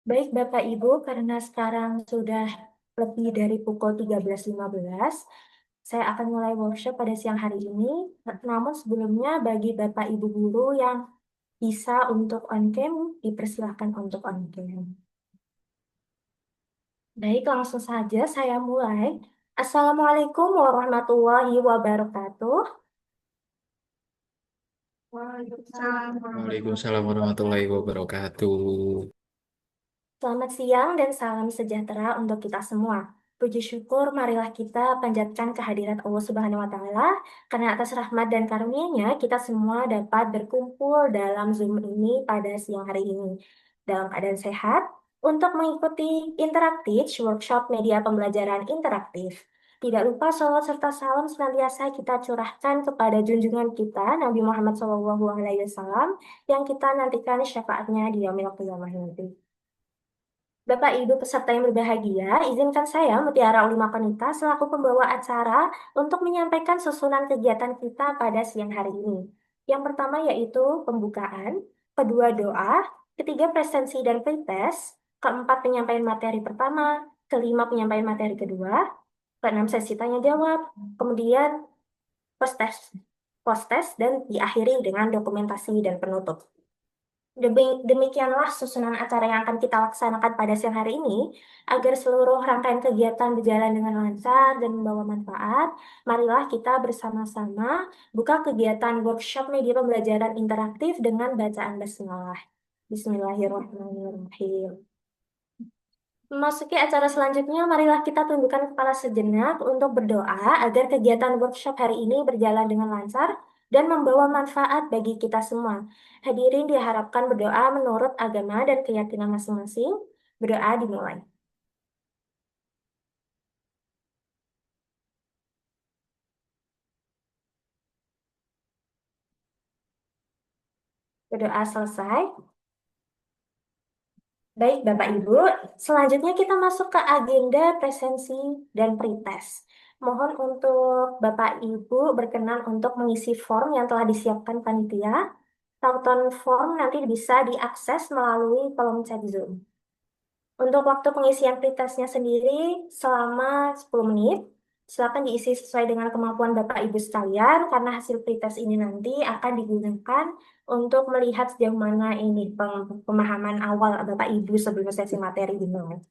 Baik Bapak Ibu, karena sekarang sudah lebih dari pukul 13.15, saya akan mulai workshop pada siang hari ini. Namun sebelumnya bagi Bapak Ibu guru yang bisa untuk on cam, dipersilahkan untuk on cam. Baik, langsung saja saya mulai. Assalamualaikum warahmatullahi wabarakatuh. Waalaikumsalam warahmatullahi wabarakatuh. Selamat siang dan salam sejahtera untuk kita semua. Puji syukur, marilah kita panjatkan kehadirat Allah Subhanahu wa Ta'ala, karena atas rahmat dan karunia-Nya kita semua dapat berkumpul dalam Zoom ini pada siang hari ini dalam keadaan sehat untuk mengikuti interaktif workshop media pembelajaran interaktif. Tidak lupa salawat serta salam senantiasa kita curahkan kepada junjungan kita Nabi Muhammad SAW yang kita nantikan syafaatnya di yaumil qiyamah nanti. Bapak Ibu peserta yang berbahagia, izinkan saya Mutiara Ulima Konita selaku pembawa acara untuk menyampaikan susunan kegiatan kita pada siang hari ini. Yang pertama yaitu pembukaan, kedua doa, ketiga presensi dan pretest, keempat penyampaian materi pertama, kelima penyampaian materi kedua, keenam sesi tanya jawab, kemudian post-test dan diakhiri dengan dokumentasi dan penutup. Demikianlah susunan acara yang akan kita laksanakan pada siang hari ini. Agar seluruh rangkaian kegiatan berjalan dengan lancar dan membawa manfaat, marilah kita bersama-sama buka kegiatan workshop media pembelajaran interaktif dengan bacaan basmalah. Bismillahirrahmanirrahim. Memasuki acara selanjutnya, marilah kita tundukkan kepala sejenak untuk berdoa agar kegiatan workshop hari ini berjalan dengan lancar dan membawa manfaat bagi kita semua. Hadirin diharapkan berdoa menurut agama dan keyakinan masing-masing. Berdoa dimulai. Berdoa selesai. Baik, Bapak Ibu, selanjutnya kita masuk ke agenda presensi dan pretest. Mohon untuk Bapak Ibu berkenan untuk mengisi form yang telah disiapkan panitia. Tautan form nanti bisa diakses melalui kolom chat Zoom. Untuk waktu pengisian pretestnya sendiri selama 10 menit, silakan diisi sesuai dengan kemampuan Bapak Ibu sekalian, karena hasil pretest ini nanti akan digunakan untuk melihat sejauh mana ini pemahaman awal Bapak Ibu sebelum sesi materi dimulai.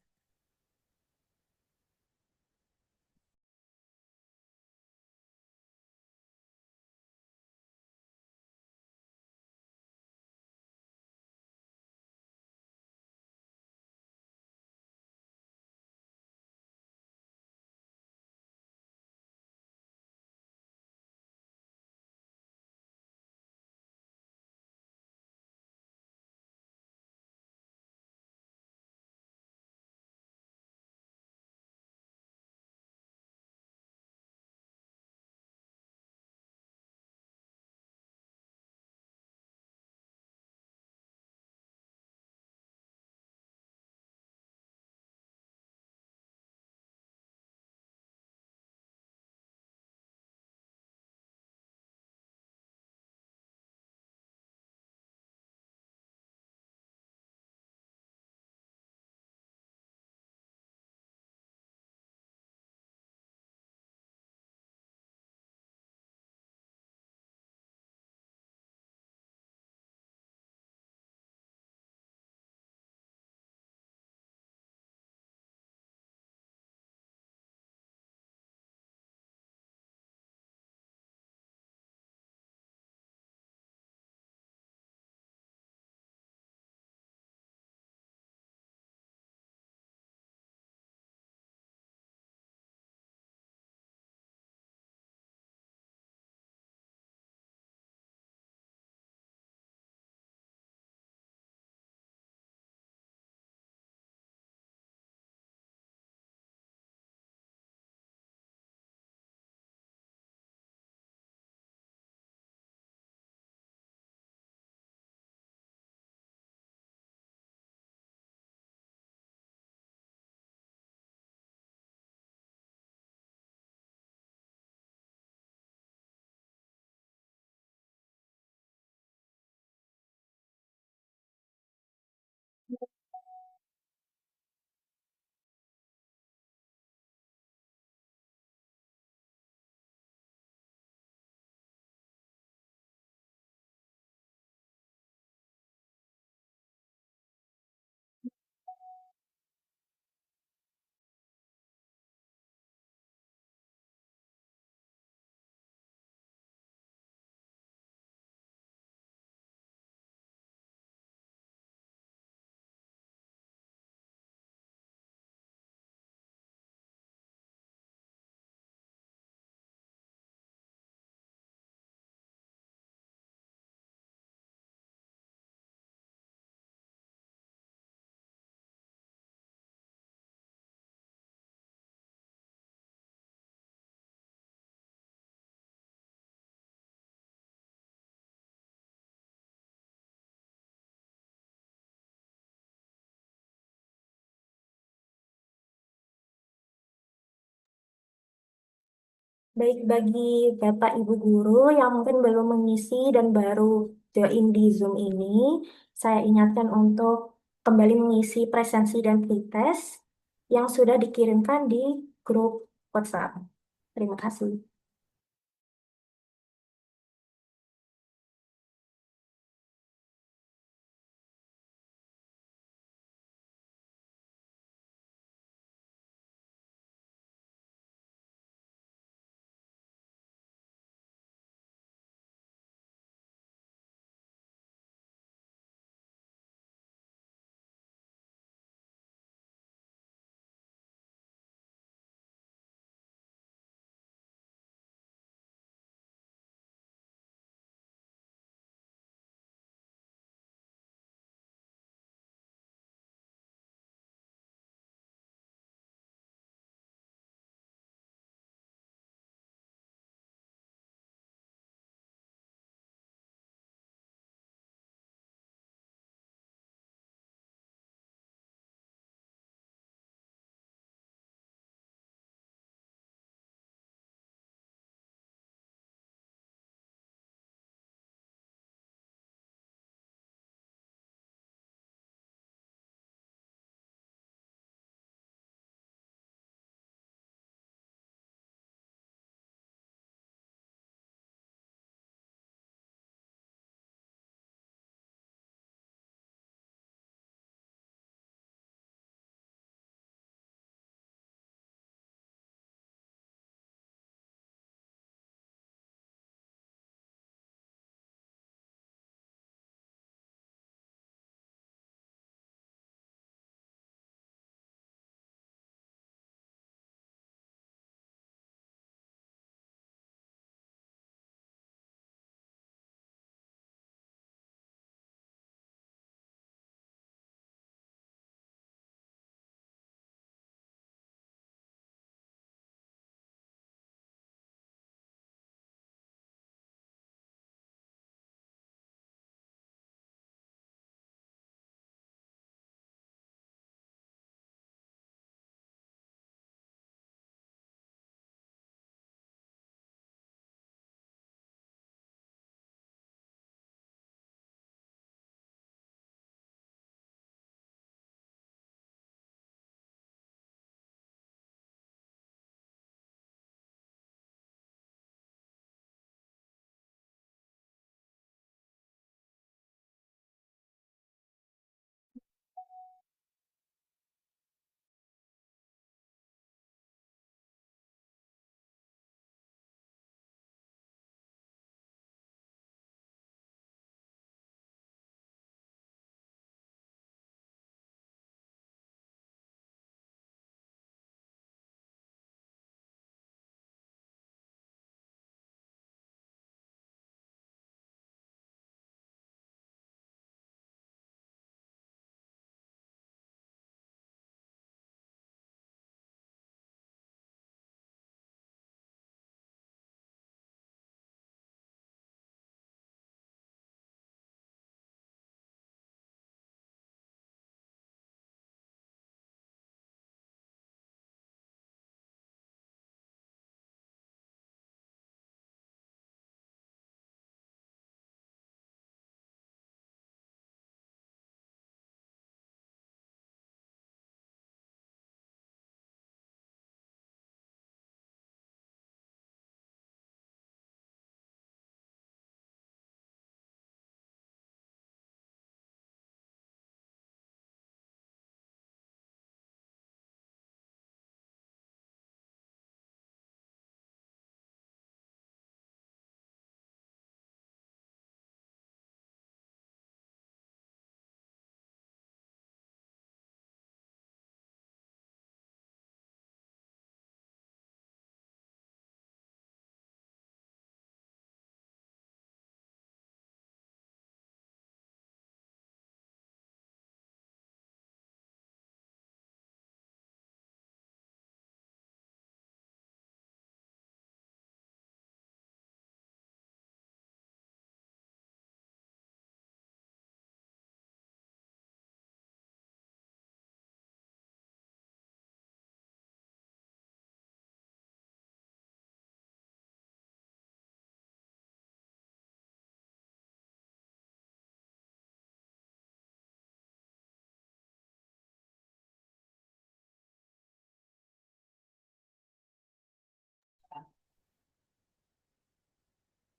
Baik bagi Bapak Ibu guru yang mungkin belum mengisi dan baru join di Zoom ini, saya ingatkan untuk kembali mengisi presensi dan pretest yang sudah dikirimkan di grup WhatsApp. Terima kasih.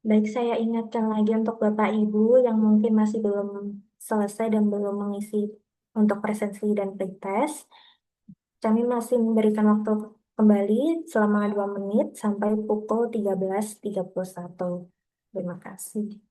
Baik, saya ingatkan lagi untuk Bapak Ibu yang mungkin masih belum selesai dan belum mengisi untuk presensi dan pretest. Kami masih memberikan waktu kembali selama 2 menit sampai pukul 13.31. Terima kasih.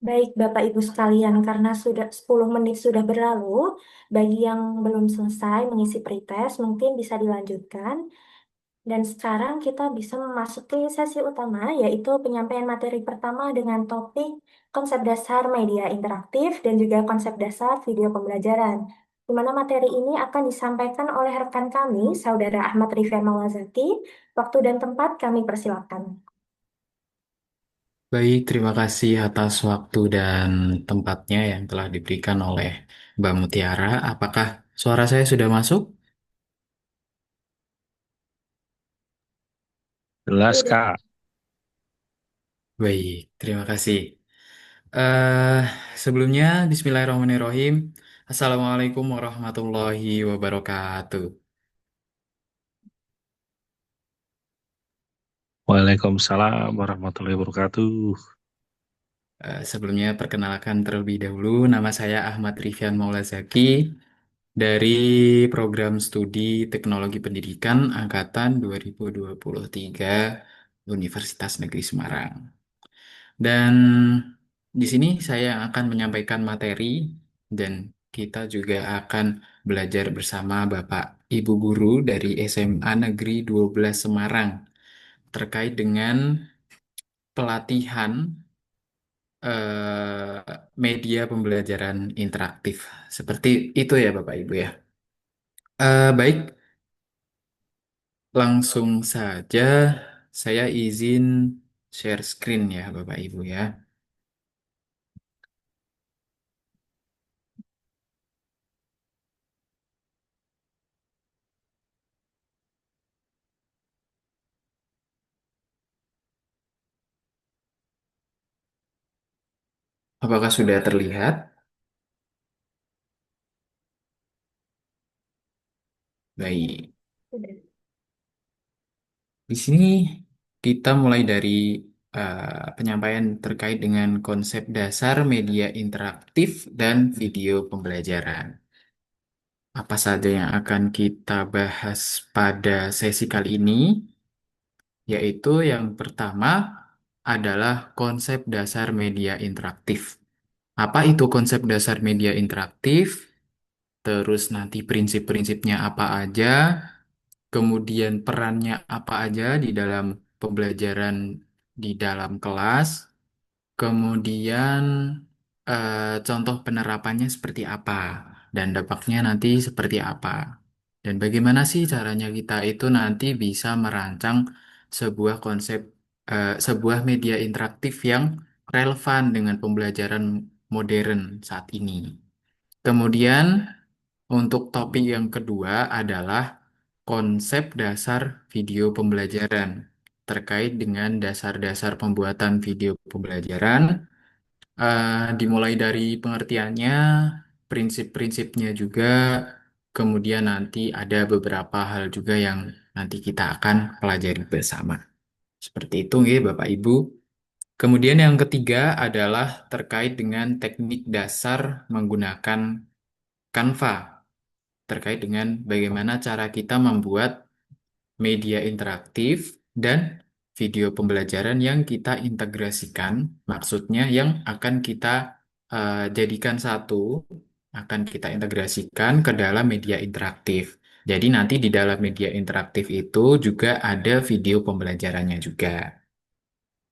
Baik, Bapak Ibu sekalian, karena sudah 10 menit sudah berlalu, bagi yang belum selesai mengisi pretest, mungkin bisa dilanjutkan. Dan sekarang kita bisa memasuki sesi utama, yaitu penyampaian materi pertama dengan topik konsep dasar media interaktif dan juga konsep dasar video pembelajaran. Di mana materi ini akan disampaikan oleh rekan kami, Saudara Ahmad Rifan Mawazaki. Waktu dan tempat kami persilakan. Baik, terima kasih atas waktu dan tempatnya yang telah diberikan oleh Mbak Mutiara. Apakah suara saya sudah masuk? Jelas, Sudah. Kak. Baik, terima kasih. eh Sebelumnya, Bismillahirrahmanirrahim. Assalamualaikum warahmatullahi wabarakatuh. Waalaikumsalam warahmatullahi wabarakatuh. Sebelumnya, perkenalkan terlebih dahulu, nama saya Ahmad Rifan Maulazaki dari Program Studi Teknologi Pendidikan Angkatan 2023 Universitas Negeri Semarang. Dan di sini saya akan menyampaikan materi dan kita juga akan belajar bersama Bapak Ibu Guru dari SMA Negeri 12 Semarang terkait dengan pelatihan media pembelajaran interaktif. Seperti itu ya Bapak Ibu ya. Baik, langsung saja saya izin share screen ya Bapak Ibu ya. Apakah sudah terlihat? Baik. Sudah. Di sini kita mulai dari penyampaian terkait dengan konsep dasar media interaktif dan video pembelajaran. Apa saja yang akan kita bahas pada sesi kali ini? Yaitu yang pertama adalah konsep dasar media interaktif. Apa itu konsep dasar media interaktif? Terus nanti prinsip-prinsipnya apa aja? Kemudian perannya apa aja di dalam pembelajaran di dalam kelas, kemudian contoh penerapannya seperti apa, dan dampaknya nanti seperti apa. Dan bagaimana sih caranya kita itu nanti bisa merancang sebuah konsep, sebuah media interaktif yang relevan dengan pembelajaran modern saat ini. Kemudian untuk topik yang kedua adalah konsep dasar video pembelajaran terkait dengan dasar-dasar pembuatan video pembelajaran, dimulai dari pengertiannya, prinsip-prinsipnya juga, kemudian nanti ada beberapa hal juga yang nanti kita akan pelajari bersama. Seperti itu, nggih, Bapak Ibu. Kemudian yang ketiga adalah terkait dengan teknik dasar menggunakan Canva, terkait dengan bagaimana cara kita membuat media interaktif dan video pembelajaran yang kita integrasikan, maksudnya yang akan kita jadikan satu, akan kita integrasikan ke dalam media interaktif. Jadi nanti di dalam media interaktif itu juga ada video pembelajarannya juga.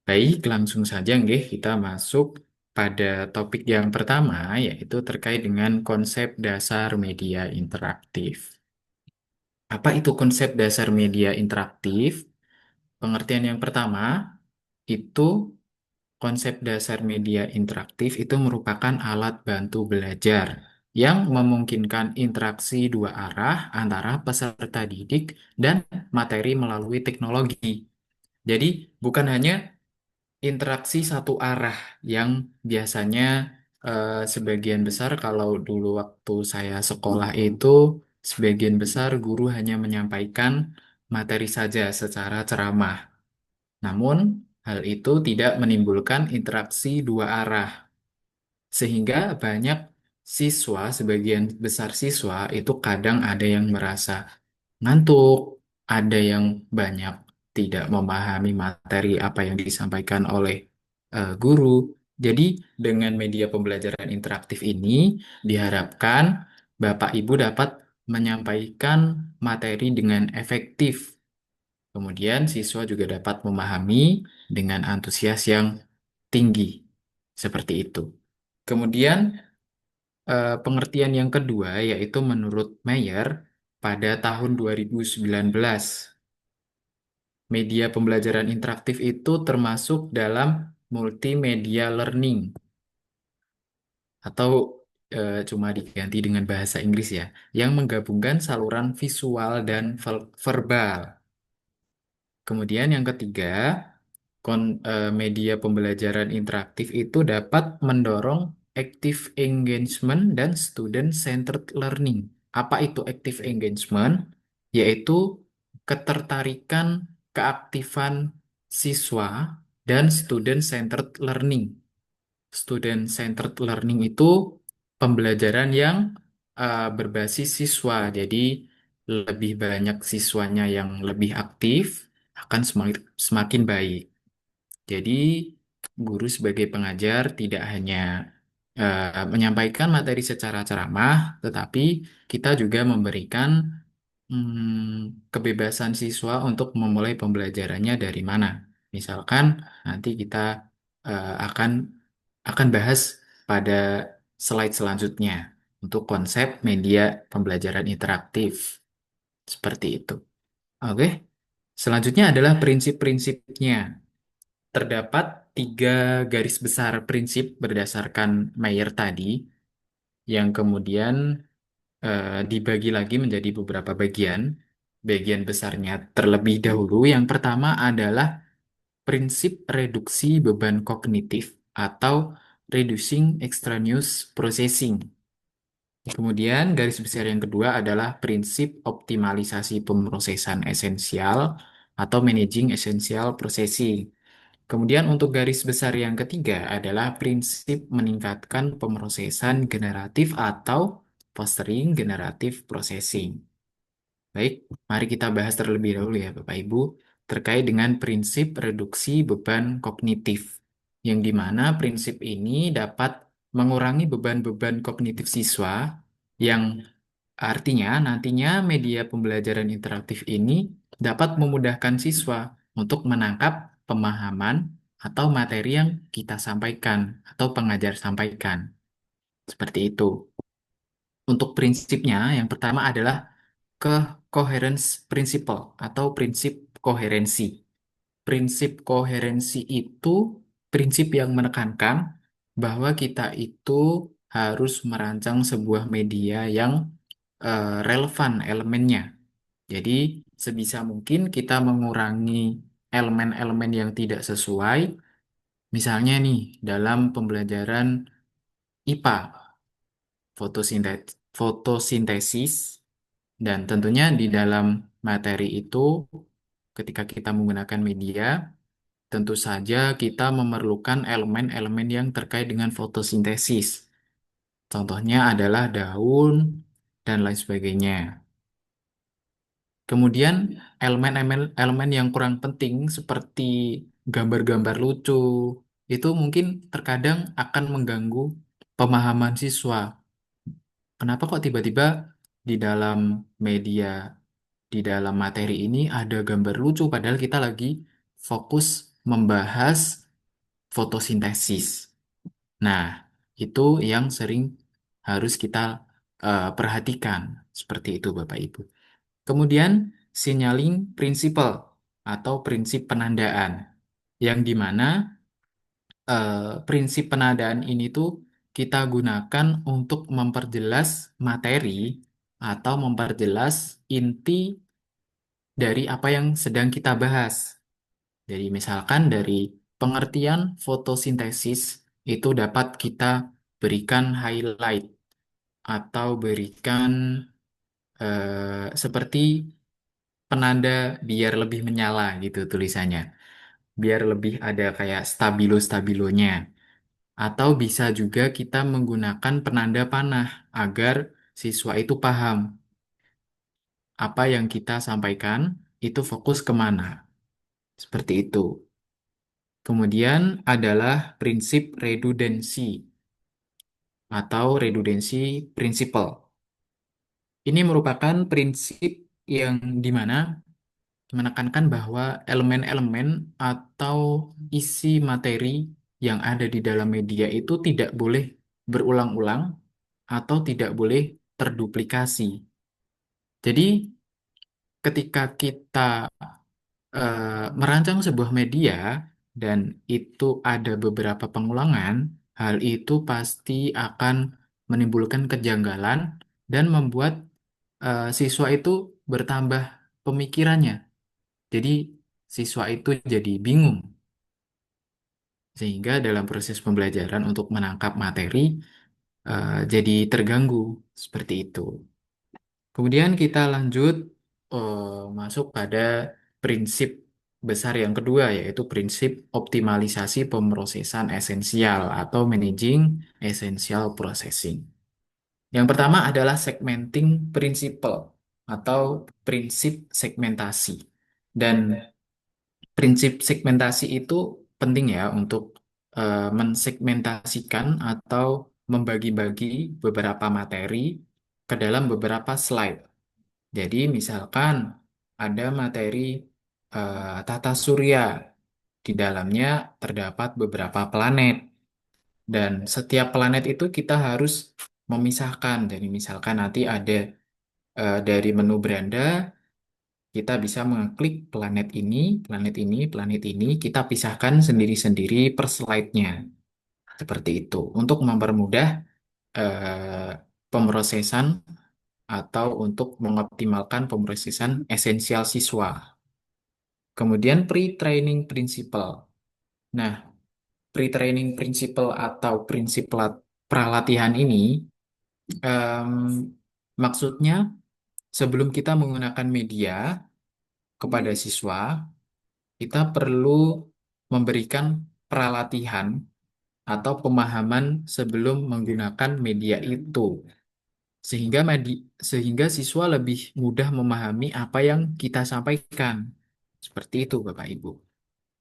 Baik, langsung saja nggih kita masuk pada topik yang pertama, yaitu terkait dengan konsep dasar media interaktif. Apa itu konsep dasar media interaktif? Pengertian yang pertama, itu konsep dasar media interaktif itu merupakan alat bantu belajar yang memungkinkan interaksi dua arah antara peserta didik dan materi melalui teknologi. Jadi, bukan hanya interaksi satu arah yang biasanya sebagian besar kalau dulu waktu saya sekolah itu sebagian besar guru hanya menyampaikan materi saja secara ceramah. Namun hal itu tidak menimbulkan interaksi dua arah sehingga banyak siswa, sebagian besar siswa itu kadang ada yang merasa ngantuk, ada yang banyak tidak memahami materi apa yang disampaikan oleh guru. Jadi, dengan media pembelajaran interaktif ini diharapkan Bapak Ibu dapat menyampaikan materi dengan efektif. Kemudian, siswa juga dapat memahami dengan antusias yang tinggi. Seperti itu. Kemudian, pengertian yang kedua yaitu menurut Mayer pada tahun 2019. Media pembelajaran interaktif itu termasuk dalam multimedia learning atau cuma diganti dengan bahasa Inggris ya, yang menggabungkan saluran visual dan verbal. Kemudian yang ketiga, media pembelajaran interaktif itu dapat mendorong active engagement dan student-centered learning. Apa itu active engagement? Yaitu ketertarikan, keaktifan siswa dan student-centered learning. Student-centered learning itu pembelajaran yang berbasis siswa. Jadi lebih banyak siswanya yang lebih aktif akan semakin baik. Jadi guru sebagai pengajar tidak hanya menyampaikan materi secara ceramah, tetapi kita juga memberikan kebebasan siswa untuk memulai pembelajarannya dari mana. Misalkan nanti kita akan bahas pada slide selanjutnya untuk konsep media pembelajaran interaktif. Seperti itu. Oke. Selanjutnya adalah prinsip-prinsipnya. Terdapat tiga garis besar prinsip berdasarkan Mayer tadi, yang kemudian dibagi lagi menjadi beberapa bagian. Bagian besarnya terlebih dahulu, yang pertama adalah prinsip reduksi beban kognitif atau reducing extraneous processing. Kemudian garis besar yang kedua adalah prinsip optimalisasi pemrosesan esensial atau managing essential processing. Kemudian untuk garis besar yang ketiga adalah prinsip meningkatkan pemrosesan generatif atau fostering generative processing. Baik, mari kita bahas terlebih dahulu ya Bapak Ibu terkait dengan prinsip reduksi beban kognitif, yang dimana prinsip ini dapat mengurangi beban-beban kognitif siswa yang artinya nantinya media pembelajaran interaktif ini dapat memudahkan siswa untuk menangkap pemahaman atau materi yang kita sampaikan atau pengajar sampaikan. Seperti itu. Untuk prinsipnya, yang pertama adalah ke coherence principle atau prinsip koherensi. Prinsip koherensi itu prinsip yang menekankan bahwa kita itu harus merancang sebuah media yang relevan elemennya. Jadi, sebisa mungkin kita mengurangi elemen-elemen yang tidak sesuai. Misalnya nih, dalam pembelajaran IPA, fotosintesis, dan tentunya di dalam materi itu, ketika kita menggunakan media, tentu saja kita memerlukan elemen-elemen yang terkait dengan fotosintesis. Contohnya adalah daun dan lain sebagainya. Kemudian elemen yang kurang penting seperti gambar-gambar lucu itu mungkin terkadang akan mengganggu pemahaman siswa. Kenapa kok tiba-tiba di dalam media, di dalam materi ini ada gambar lucu padahal kita lagi fokus membahas fotosintesis. Nah, itu yang sering harus kita perhatikan. Seperti itu, Bapak Ibu. Kemudian, signaling principle atau prinsip penandaan. Yang dimana prinsip penandaan ini tuh kita gunakan untuk memperjelas materi atau memperjelas inti dari apa yang sedang kita bahas. Jadi misalkan dari pengertian fotosintesis itu dapat kita berikan highlight atau berikan seperti penanda biar lebih menyala gitu tulisannya. Biar lebih ada kayak stabilo-stabilonya. Atau bisa juga kita menggunakan penanda panah agar siswa itu paham apa yang kita sampaikan itu fokus kemana. Seperti itu. Kemudian adalah prinsip redundansi atau redundansi principle. Ini merupakan prinsip yang dimana menekankan bahwa elemen-elemen atau isi materi yang ada di dalam media itu tidak boleh berulang-ulang atau tidak boleh terduplikasi. Jadi, ketika kita merancang sebuah media dan itu ada beberapa pengulangan, hal itu pasti akan menimbulkan kejanggalan dan membuat siswa itu bertambah pemikirannya. Jadi, siswa itu jadi bingung, sehingga dalam proses pembelajaran untuk menangkap materi jadi terganggu seperti itu. Kemudian kita lanjut masuk pada prinsip besar yang kedua, yaitu prinsip optimalisasi pemrosesan esensial atau managing essential processing. Yang pertama adalah segmenting principle atau prinsip segmentasi. Dan prinsip segmentasi itu penting ya untuk mensegmentasikan atau membagi-bagi beberapa materi ke dalam beberapa slide. Jadi misalkan ada materi tata surya, di dalamnya terdapat beberapa planet dan setiap planet itu kita harus memisahkan. Jadi misalkan nanti ada dari menu beranda kita bisa mengklik planet ini, planet ini, planet ini, kita pisahkan sendiri-sendiri per slide-nya. Seperti itu. Untuk mempermudah pemrosesan atau untuk mengoptimalkan pemrosesan esensial siswa. Kemudian pre-training principle. Nah, pre-training principle atau prinsip pralatihan ini em, maksudnya sebelum kita menggunakan media kepada siswa, kita perlu memberikan pralatihan atau pemahaman sebelum menggunakan media itu, sehingga siswa lebih mudah memahami apa yang kita sampaikan. Seperti itu, Bapak Ibu.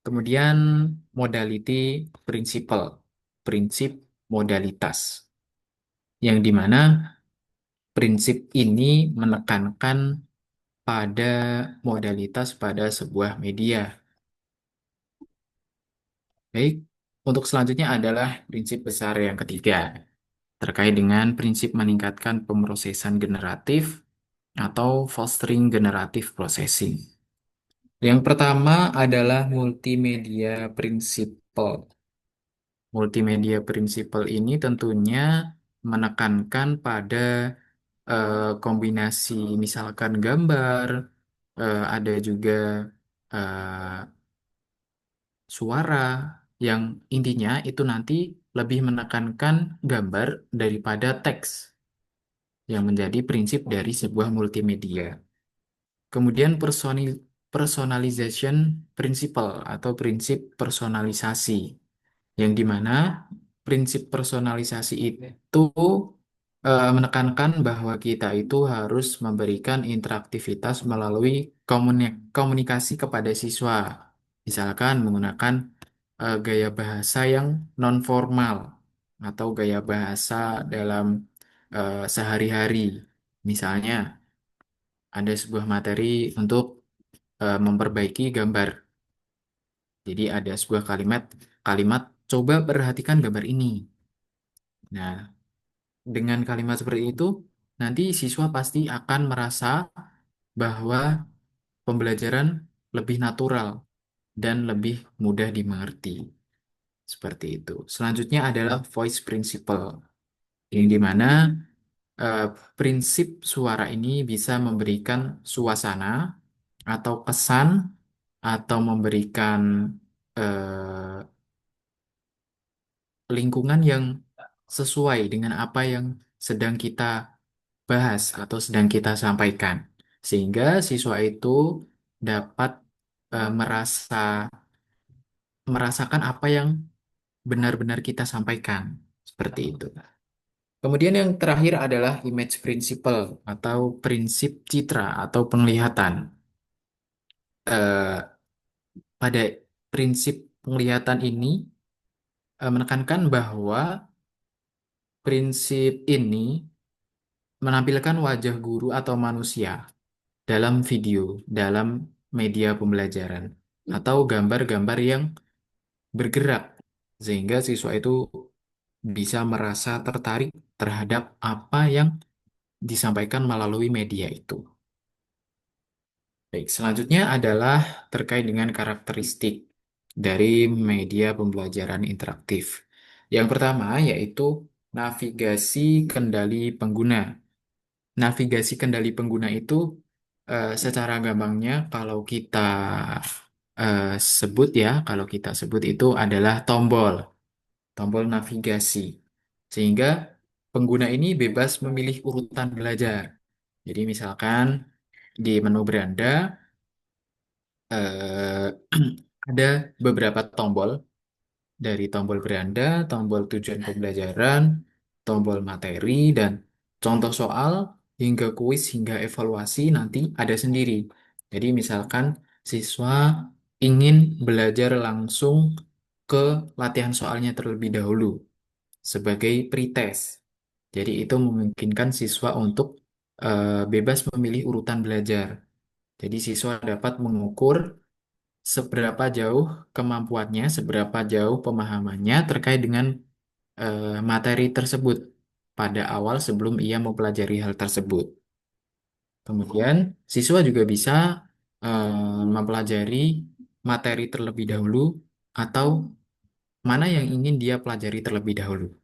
Kemudian modality principle, prinsip modalitas, yang dimana prinsip ini menekankan pada modalitas pada sebuah media. Baik, untuk selanjutnya adalah prinsip besar yang ketiga, terkait dengan prinsip meningkatkan pemrosesan generatif atau fostering generative processing. Yang pertama adalah multimedia principle. Multimedia principle ini tentunya menekankan pada kombinasi misalkan gambar, ada juga eh, suara yang intinya itu nanti lebih menekankan gambar daripada teks yang menjadi prinsip dari sebuah multimedia. Kemudian personalization principle atau prinsip personalisasi, yang dimana prinsip personalisasi itu menekankan bahwa kita itu harus memberikan interaktivitas melalui komunikasi kepada siswa, misalkan menggunakan gaya bahasa yang non formal atau gaya bahasa dalam sehari-hari. Misalnya ada sebuah materi untuk memperbaiki gambar. Jadi ada sebuah kalimat kalimat coba perhatikan gambar ini. Nah, dengan kalimat seperti itu, nanti siswa pasti akan merasa bahwa pembelajaran lebih natural dan lebih mudah dimengerti. Seperti itu. Selanjutnya adalah voice principle, yang dimana eh, prinsip suara ini bisa memberikan suasana atau kesan atau memberikan eh, lingkungan yang sesuai dengan apa yang sedang kita bahas atau sedang kita sampaikan, sehingga siswa itu dapat merasakan apa yang benar-benar kita sampaikan, seperti itu. Kemudian yang terakhir adalah image principle atau prinsip citra atau penglihatan. Eh, Pada prinsip penglihatan ini menekankan bahwa prinsip ini menampilkan wajah guru atau manusia dalam video, dalam media pembelajaran, atau gambar-gambar yang bergerak, sehingga siswa itu bisa merasa tertarik terhadap apa yang disampaikan melalui media itu. Baik, selanjutnya adalah terkait dengan karakteristik dari media pembelajaran interaktif. Yang pertama yaitu navigasi kendali pengguna. Navigasi kendali pengguna itu secara gampangnya kalau kita sebut itu adalah tombol, tombol navigasi. Sehingga pengguna ini bebas memilih urutan belajar. Jadi misalkan di menu beranda eh, ada beberapa tombol, dari tombol beranda, tombol tujuan pembelajaran, tombol materi, dan contoh soal hingga kuis hingga evaluasi nanti ada sendiri. Jadi misalkan siswa ingin belajar langsung ke latihan soalnya terlebih dahulu sebagai pretest. Jadi itu memungkinkan siswa untuk bebas memilih urutan belajar. Jadi siswa dapat mengukur seberapa jauh kemampuannya, seberapa jauh pemahamannya terkait dengan materi tersebut pada awal sebelum ia mempelajari hal tersebut. Kemudian siswa juga bisa mempelajari materi terlebih dahulu atau mana yang ingin dia pelajari terlebih dahulu,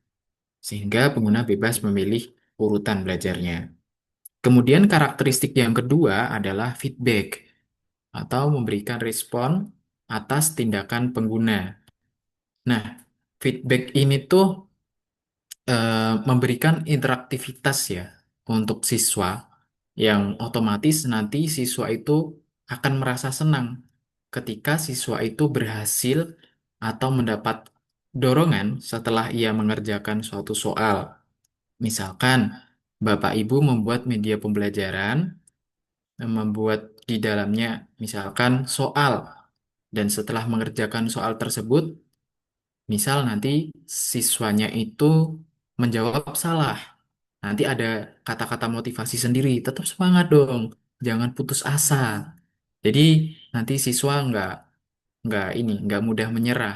sehingga pengguna bebas memilih urutan belajarnya. Kemudian karakteristik yang kedua adalah feedback atau memberikan respon atas tindakan pengguna. Nah, feedback ini tuh memberikan interaktivitas ya untuk siswa, yang otomatis nanti siswa itu akan merasa senang ketika siswa itu berhasil atau mendapat dorongan setelah ia mengerjakan suatu soal. Misalkan Bapak Ibu membuat media pembelajaran, membuat di dalamnya misalkan soal, dan setelah mengerjakan soal tersebut, misal nanti siswanya itu menjawab salah. Nanti ada kata-kata motivasi sendiri. Tetap semangat dong, jangan putus asa. Jadi nanti siswa nggak mudah menyerah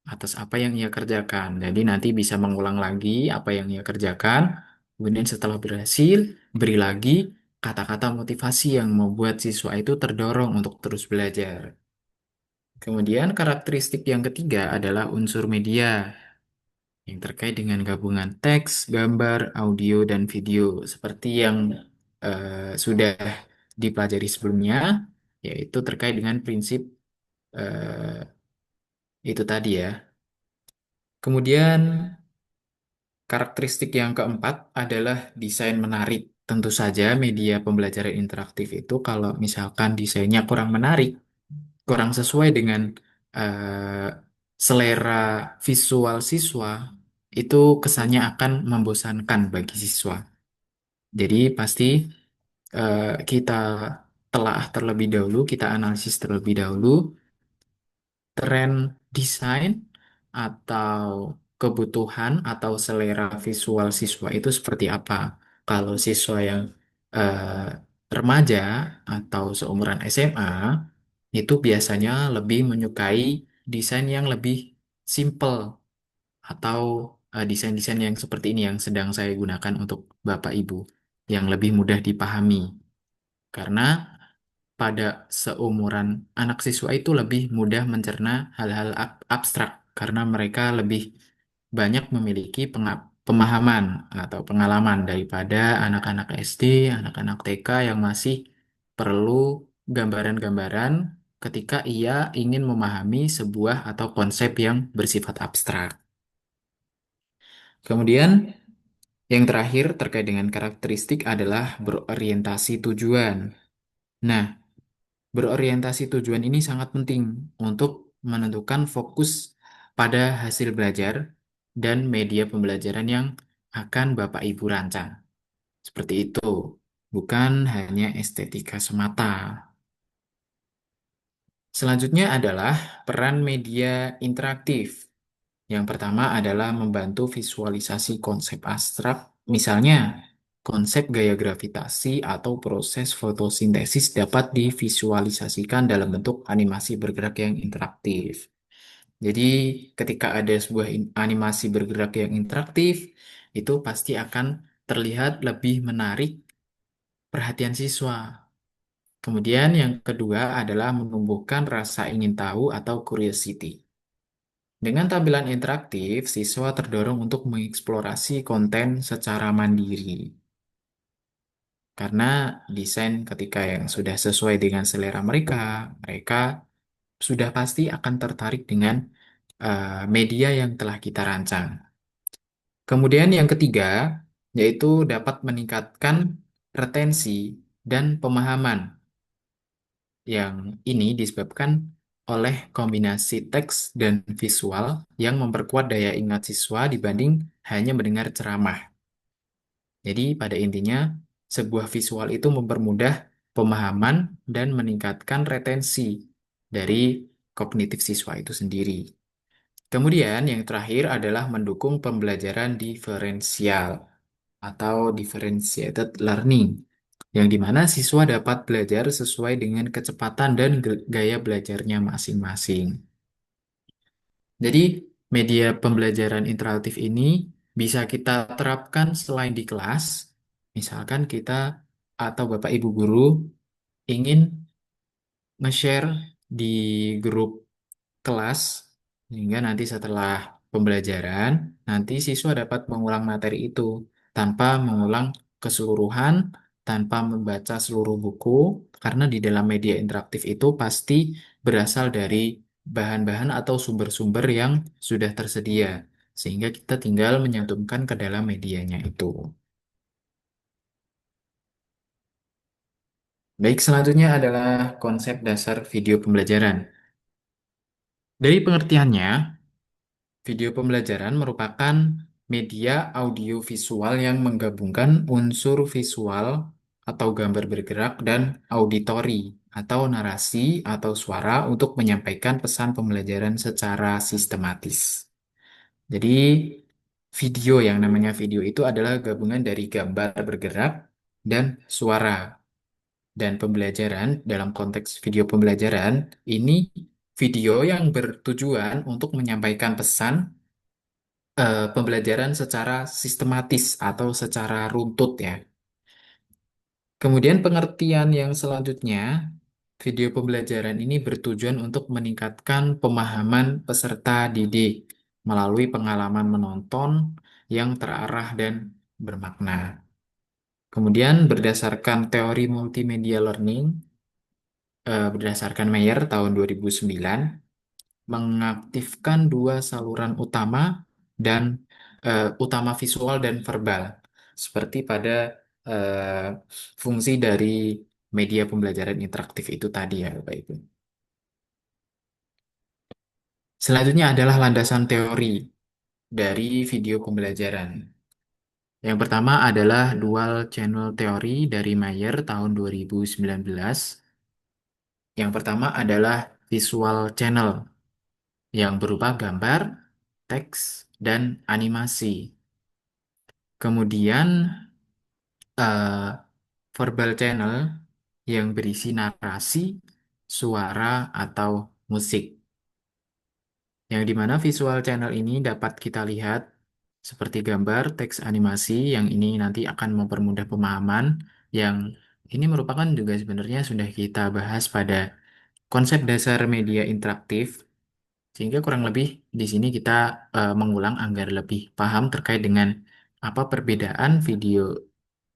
atas apa yang ia kerjakan. Jadi nanti bisa mengulang lagi apa yang ia kerjakan. Kemudian setelah berhasil, beri lagi kata-kata motivasi yang membuat siswa itu terdorong untuk terus belajar. Kemudian karakteristik yang ketiga adalah unsur media, yang terkait dengan gabungan teks, gambar, audio, dan video, seperti yang sudah dipelajari sebelumnya, yaitu terkait dengan prinsip eh, itu tadi ya. Kemudian karakteristik yang keempat adalah desain menarik. tentu saja media pembelajaran interaktif itu kalau misalkan desainnya kurang menarik, kurang sesuai dengan eh, selera visual siswa, itu kesannya akan membosankan bagi siswa. Jadi pasti kita telah terlebih dahulu, kita analisis terlebih dahulu tren desain atau kebutuhan atau selera visual siswa itu seperti apa. Kalau siswa yang eh, remaja atau seumuran SMA itu biasanya lebih menyukai desain yang lebih simple atau desain-desain yang seperti ini yang sedang saya gunakan untuk Bapak Ibu yang lebih mudah dipahami. Karena pada seumuran anak siswa itu lebih mudah mencerna hal-hal abstrak karena mereka lebih banyak memiliki pemahaman atau pengalaman daripada anak-anak SD, anak-anak TK yang masih perlu gambaran-gambaran ketika ia ingin memahami sebuah atau konsep yang bersifat abstrak. Kemudian yang terakhir terkait dengan karakteristik adalah berorientasi tujuan. Nah, berorientasi tujuan ini sangat penting untuk menentukan fokus pada hasil belajar dan media pembelajaran yang akan Bapak Ibu rancang. Seperti itu, bukan hanya estetika semata. Selanjutnya adalah peran media interaktif. Yang pertama adalah membantu visualisasi konsep abstrak, misalnya konsep gaya gravitasi atau proses fotosintesis dapat divisualisasikan dalam bentuk animasi bergerak yang interaktif. Jadi, ketika ada sebuah animasi bergerak yang interaktif, itu pasti akan terlihat lebih menarik perhatian siswa. Kemudian yang kedua adalah menumbuhkan rasa ingin tahu atau curiosity. Dengan tampilan interaktif, siswa terdorong untuk mengeksplorasi konten secara mandiri. Karena desain ketika yang sudah sesuai dengan selera mereka, mereka sudah pasti akan tertarik dengan media yang telah kita rancang. Kemudian yang ketiga, yaitu dapat meningkatkan retensi dan pemahaman. Yang ini disebabkan oleh kombinasi teks dan visual yang memperkuat daya ingat siswa dibanding hanya mendengar ceramah. Jadi pada intinya, sebuah visual itu mempermudah pemahaman dan meningkatkan retensi dari kognitif siswa itu sendiri. Kemudian yang terakhir adalah mendukung pembelajaran diferensial atau differentiated learning, yang dimana siswa dapat belajar sesuai dengan kecepatan dan gaya belajarnya masing-masing. Jadi, media pembelajaran interaktif ini bisa kita terapkan selain di kelas, misalkan kita atau Bapak Ibu guru ingin nge-share di grup kelas, sehingga nanti setelah pembelajaran, nanti siswa dapat mengulang materi itu tanpa mengulang keseluruhan, tanpa membaca seluruh buku, karena di dalam media interaktif itu pasti berasal dari bahan-bahan atau sumber-sumber yang sudah tersedia, sehingga kita tinggal menyantumkan ke dalam medianya itu. Baik, selanjutnya adalah konsep dasar video pembelajaran. Dari pengertiannya, video pembelajaran merupakan media audiovisual yang menggabungkan unsur visual atau gambar bergerak dan auditori atau narasi atau suara untuk menyampaikan pesan pembelajaran secara sistematis. Jadi, video yang namanya video itu adalah gabungan dari gambar bergerak dan suara. Dan pembelajaran dalam konteks video pembelajaran ini video yang bertujuan untuk menyampaikan pesan pembelajaran secara sistematis atau secara runtut ya. Kemudian pengertian yang selanjutnya, video pembelajaran ini bertujuan untuk meningkatkan pemahaman peserta didik melalui pengalaman menonton yang terarah dan bermakna. Kemudian berdasarkan teori multimedia learning, berdasarkan Mayer tahun 2009, mengaktifkan dua saluran utama dan utama visual dan verbal. Seperti pada eh, fungsi dari media pembelajaran interaktif itu tadi ya Bapak Ibu. Selanjutnya adalah landasan teori dari video pembelajaran. Yang pertama adalah dual channel theory dari Mayer tahun 2019. Yang pertama adalah visual channel yang berupa gambar, teks, dan animasi. Kemudian eh, verbal channel yang berisi narasi, suara, atau musik. Yang dimana visual channel ini dapat kita lihat seperti gambar, teks, animasi yang ini nanti akan mempermudah pemahaman yang ini merupakan juga sebenarnya sudah kita bahas pada konsep dasar media interaktif sehingga kurang lebih di sini kita mengulang agar lebih paham terkait dengan apa perbedaan video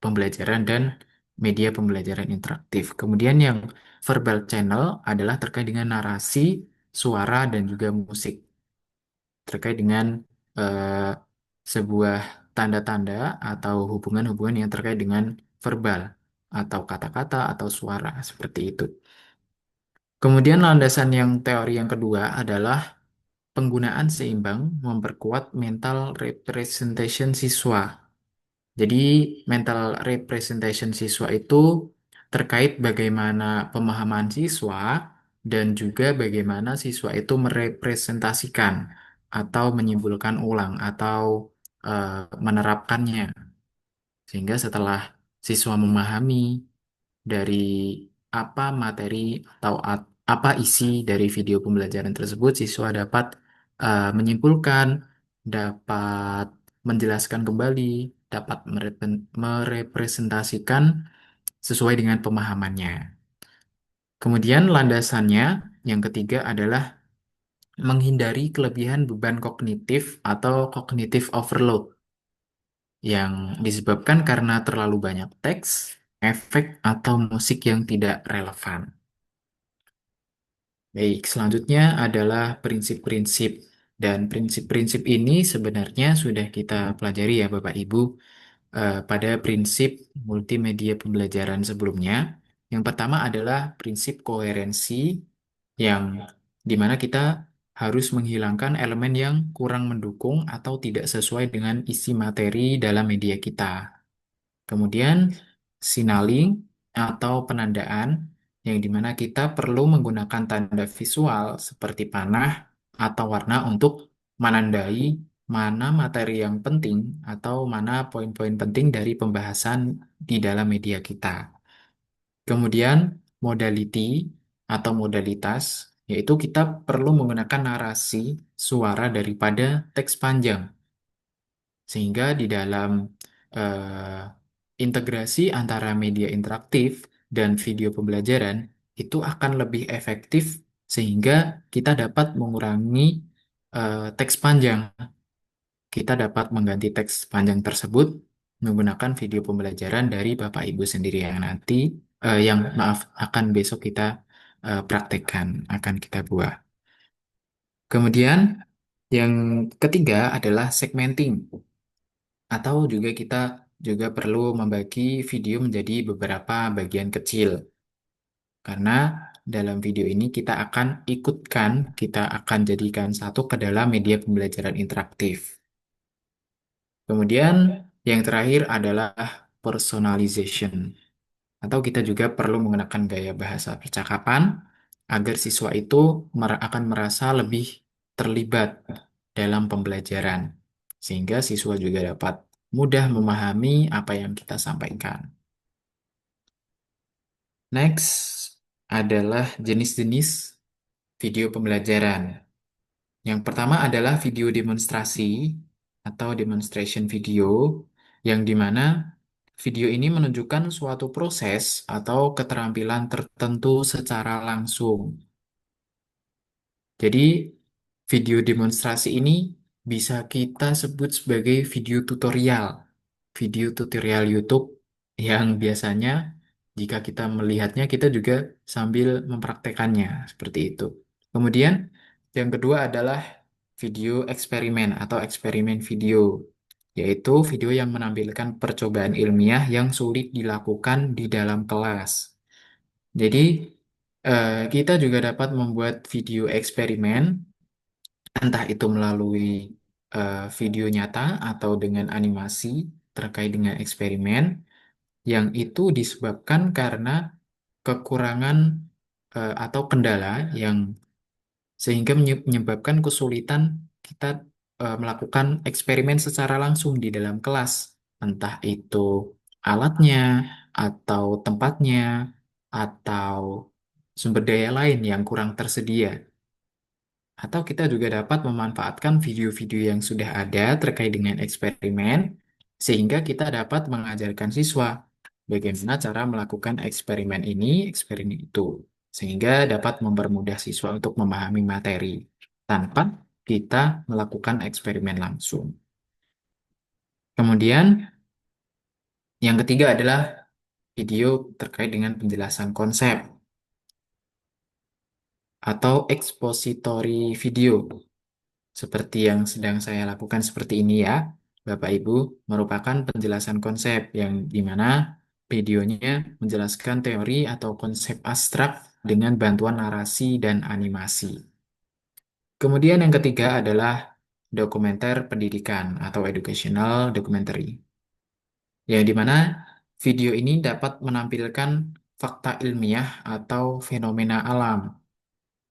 pembelajaran dan media pembelajaran interaktif. Kemudian yang verbal channel adalah terkait dengan narasi, suara, dan juga musik terkait dengan eh, sebuah tanda-tanda atau hubungan-hubungan yang terkait dengan verbal atau kata-kata atau suara seperti itu. Kemudian landasan yang teori yang kedua adalah penggunaan seimbang memperkuat mental representation siswa. Jadi mental representation siswa itu terkait bagaimana pemahaman siswa dan juga bagaimana siswa itu merepresentasikan atau menyimpulkan ulang atau menerapkannya. Sehingga setelah siswa memahami dari apa materi atau apa isi dari video pembelajaran tersebut, siswa dapat menyimpulkan, dapat menjelaskan kembali, dapat merepresentasikan sesuai dengan pemahamannya. Kemudian landasannya yang ketiga adalah menghindari kelebihan beban kognitif atau cognitive overload yang disebabkan karena terlalu banyak teks, efek, atau musik yang tidak relevan. Baik, selanjutnya adalah prinsip-prinsip. Dan prinsip-prinsip ini sebenarnya sudah kita pelajari ya Bapak Ibu pada prinsip multimedia pembelajaran sebelumnya. Yang pertama adalah prinsip koherensi yang dimana kita harus menghilangkan elemen yang kurang mendukung atau tidak sesuai dengan isi materi dalam media kita. Kemudian signaling atau penandaan yang dimana kita perlu menggunakan tanda visual seperti panah atau warna untuk menandai mana materi yang penting atau mana poin-poin penting dari pembahasan di dalam media kita. Kemudian modality atau modalitas yaitu kita perlu menggunakan narasi suara daripada teks panjang sehingga di dalam integrasi antara media interaktif dan video pembelajaran itu akan lebih efektif sehingga kita dapat mengurangi teks panjang. Kita dapat mengganti teks panjang tersebut menggunakan video pembelajaran dari Bapak Ibu sendiri yang nanti yang maaf akan besok kita praktekkan, akan kita buat. Kemudian yang ketiga adalah segmenting. Atau juga kita juga perlu membagi video menjadi beberapa bagian kecil. Karena dalam video ini kita akan ikutkan, kita akan jadikan satu ke dalam media pembelajaran interaktif. Kemudian yang terakhir adalah personalization. Atau kita juga perlu menggunakan gaya bahasa percakapan agar siswa itu akan merasa lebih terlibat dalam pembelajaran. Sehingga siswa juga dapat mudah memahami apa yang kita sampaikan. Next adalah jenis-jenis video pembelajaran. Yang pertama adalah video demonstrasi atau demonstration video, yang dimana video ini menunjukkan suatu proses atau keterampilan tertentu secara langsung. Jadi, video demonstrasi ini bisa kita sebut sebagai video tutorial. Video tutorial YouTube yang biasanya jika kita melihatnya, kita juga sambil mempraktekannya, seperti itu. Kemudian, yang kedua adalah video eksperimen atau eksperimen video. yaitu video yang menampilkan percobaan ilmiah yang sulit dilakukan di dalam kelas. Jadi, kita juga dapat membuat video eksperimen, entah itu melalui video nyata atau dengan animasi terkait dengan eksperimen, yang itu disebabkan karena kekurangan atau kendala yang sehingga menyebabkan kesulitan kita melakukan eksperimen secara langsung di dalam kelas, entah itu alatnya atau tempatnya atau sumber daya lain yang kurang tersedia. Atau kita juga dapat memanfaatkan video-video yang sudah ada terkait dengan eksperimen, sehingga kita dapat mengajarkan siswa bagaimana cara melakukan eksperimen ini, eksperimen itu, sehingga dapat mempermudah siswa untuk memahami materi tanpa kita melakukan eksperimen langsung. Kemudian, yang ketiga adalah video terkait dengan penjelasan konsep atau expository video. Seperti yang sedang saya lakukan seperti ini ya, Bapak Ibu, merupakan penjelasan konsep yang dimana videonya menjelaskan teori atau konsep abstrak dengan bantuan narasi dan animasi. Kemudian yang ketiga adalah dokumenter pendidikan atau educational documentary, yang dimana video ini dapat menampilkan fakta ilmiah atau fenomena alam.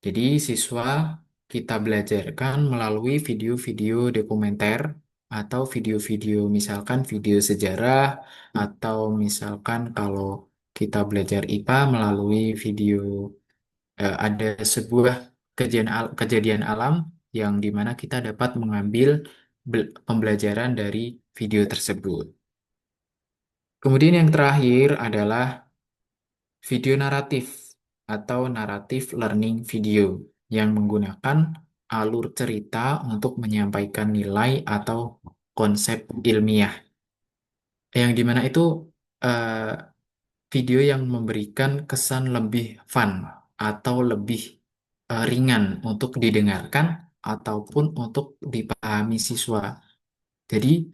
Jadi siswa kita belajarkan melalui video-video dokumenter atau video-video misalkan video sejarah atau misalkan kalau kita belajar IPA melalui video ada sebuah kejadian alam yang dimana kita dapat mengambil pembelajaran dari video tersebut. Kemudian yang terakhir adalah video naratif atau naratif learning video yang menggunakan alur cerita untuk menyampaikan nilai atau konsep ilmiah. Yang dimana itu eh, video yang memberikan kesan lebih fun atau lebih ringan untuk didengarkan ataupun untuk dipahami siswa. Jadi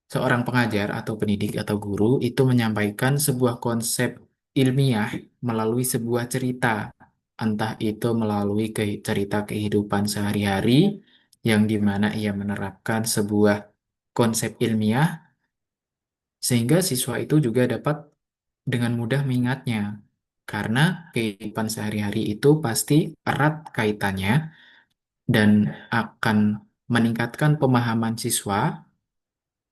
seorang pengajar atau pendidik atau guru itu menyampaikan sebuah konsep ilmiah melalui sebuah cerita, entah itu melalui cerita kehidupan sehari-hari yang dimana ia menerapkan sebuah konsep ilmiah sehingga siswa itu juga dapat dengan mudah mengingatnya karena kehidupan sehari-hari itu pasti erat kaitannya dan akan meningkatkan pemahaman siswa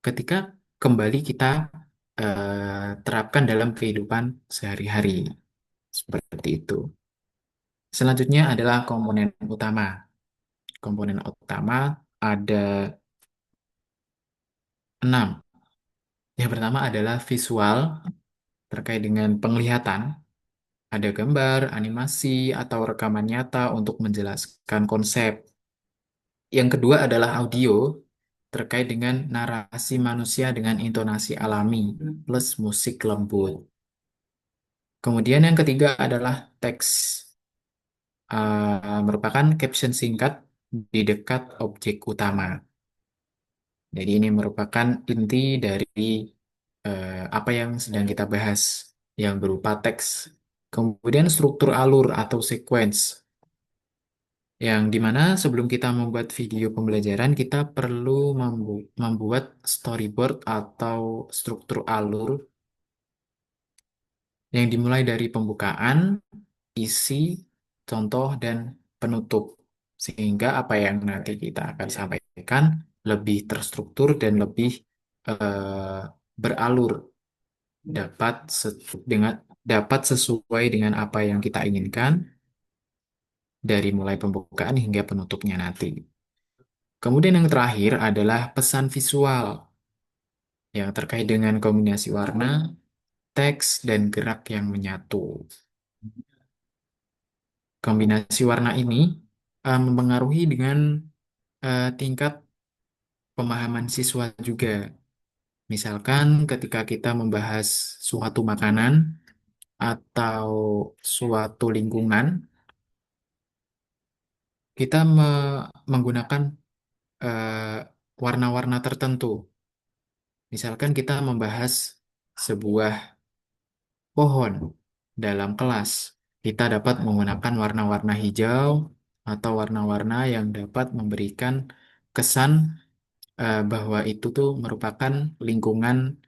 ketika kembali kita terapkan dalam kehidupan sehari-hari. Seperti itu. Selanjutnya adalah komponen utama. Komponen utama ada 6. Yang pertama adalah visual terkait dengan penglihatan. Ada gambar, animasi, atau rekaman nyata untuk menjelaskan konsep. Yang kedua adalah audio terkait dengan narasi manusia dengan intonasi alami plus musik lembut. Kemudian yang ketiga adalah teks, merupakan caption singkat di dekat objek utama. Jadi ini merupakan inti dari apa yang sedang kita bahas yang berupa teks. Kemudian struktur alur atau sequence yang dimana sebelum kita membuat video pembelajaran kita perlu membuat storyboard atau struktur alur yang dimulai dari pembukaan, isi, contoh, dan penutup. Sehingga apa yang nanti kita akan sampaikan lebih terstruktur dan lebih eh, beralur, dapat dengan dapat sesuai dengan apa yang kita inginkan dari mulai pembukaan hingga penutupnya nanti. Kemudian yang terakhir adalah pesan visual yang terkait dengan kombinasi warna, teks, dan gerak yang menyatu. Kombinasi warna ini mempengaruhi dengan tingkat pemahaman siswa juga. Misalkan ketika kita membahas suatu makanan atau suatu lingkungan, kita menggunakan warna-warna tertentu. Misalkan kita membahas sebuah pohon dalam kelas, kita dapat menggunakan warna-warna hijau atau warna-warna yang dapat memberikan kesan bahwa itu tuh merupakan lingkungan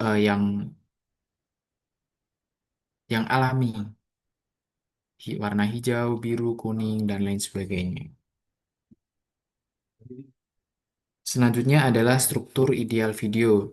yang alami, warna hijau, biru, kuning, dan lain sebagainya. Selanjutnya adalah struktur ideal video,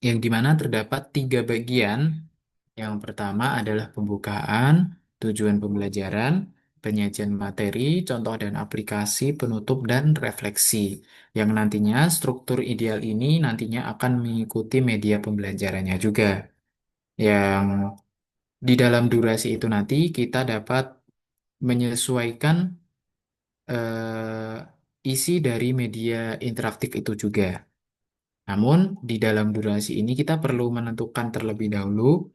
yang dimana terdapat tiga bagian. Yang pertama adalah pembukaan, tujuan pembelajaran, penyajian materi, contoh dan aplikasi, penutup, dan refleksi. Yang nantinya struktur ideal ini nantinya akan mengikuti media pembelajarannya juga. Yang di dalam durasi itu nanti kita dapat menyesuaikan isi dari media interaktif itu juga. Namun, di dalam durasi ini kita perlu menentukan terlebih dahulu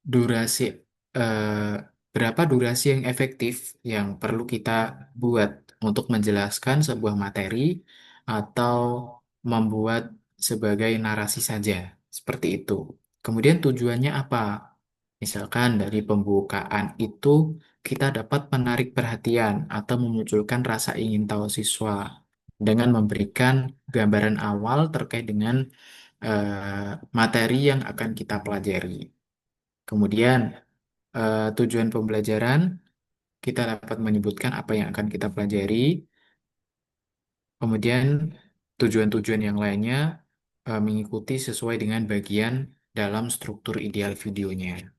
durasi eh, berapa durasi yang efektif yang perlu kita buat untuk menjelaskan sebuah materi atau membuat sebagai narasi saja, seperti itu. Kemudian tujuannya apa? Misalkan dari pembukaan itu kita dapat menarik perhatian atau memunculkan rasa ingin tahu siswa dengan memberikan gambaran awal terkait dengan materi yang akan kita pelajari. Kemudian tujuan pembelajaran, kita dapat menyebutkan apa yang akan kita pelajari. Kemudian tujuan-tujuan yang lainnya mengikuti sesuai dengan bagian dalam struktur ideal videonya.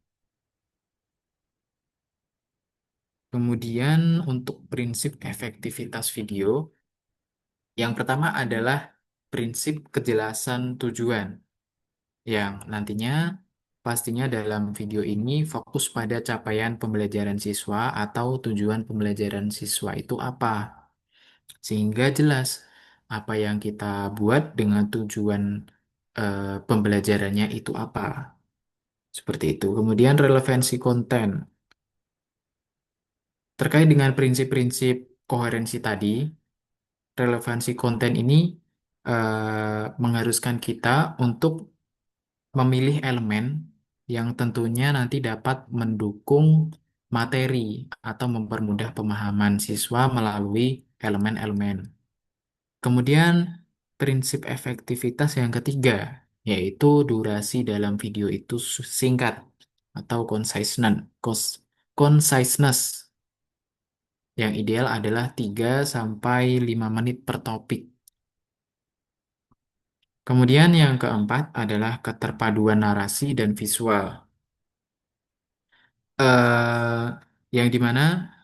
Kemudian untuk prinsip efektivitas video, yang pertama adalah prinsip kejelasan tujuan, yang nantinya pastinya dalam video ini fokus pada capaian pembelajaran siswa atau tujuan pembelajaran siswa itu apa. Sehingga jelas apa yang kita buat dengan tujuan pembelajarannya itu apa. Seperti itu. Kemudian relevansi konten. Terkait dengan prinsip-prinsip koherensi tadi, relevansi konten ini mengharuskan kita untuk memilih elemen yang tentunya nanti dapat mendukung materi atau mempermudah pemahaman siswa melalui elemen-elemen. Kemudian prinsip efektivitas yang ketiga, yaitu durasi dalam video itu singkat atau conciseness. Yang ideal adalah 3 sampai 5 menit per topik. Kemudian yang keempat adalah keterpaduan narasi dan visual. eh yang dimana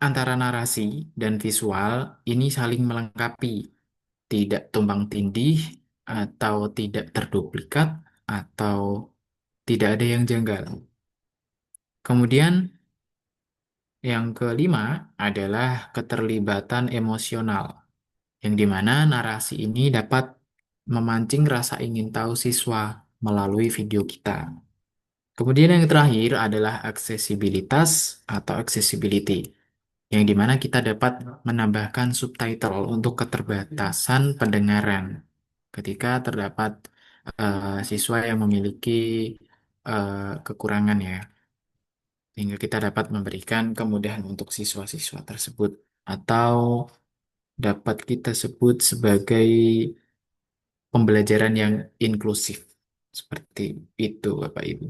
antara narasi dan visual ini saling melengkapi, tidak tumbang tindih atau tidak terduplikat atau tidak ada yang janggal. Kemudian yang kelima adalah keterlibatan emosional, yang dimana narasi ini dapat memancing rasa ingin tahu siswa melalui video kita. Kemudian yang terakhir adalah aksesibilitas atau accessibility, yang dimana kita dapat menambahkan subtitle untuk keterbatasan pendengaran ketika terdapat siswa yang memiliki kekurangan ya, sehingga kita dapat memberikan kemudahan untuk siswa-siswa tersebut atau dapat kita sebut sebagai pembelajaran yang inklusif seperti itu Bapak Ibu.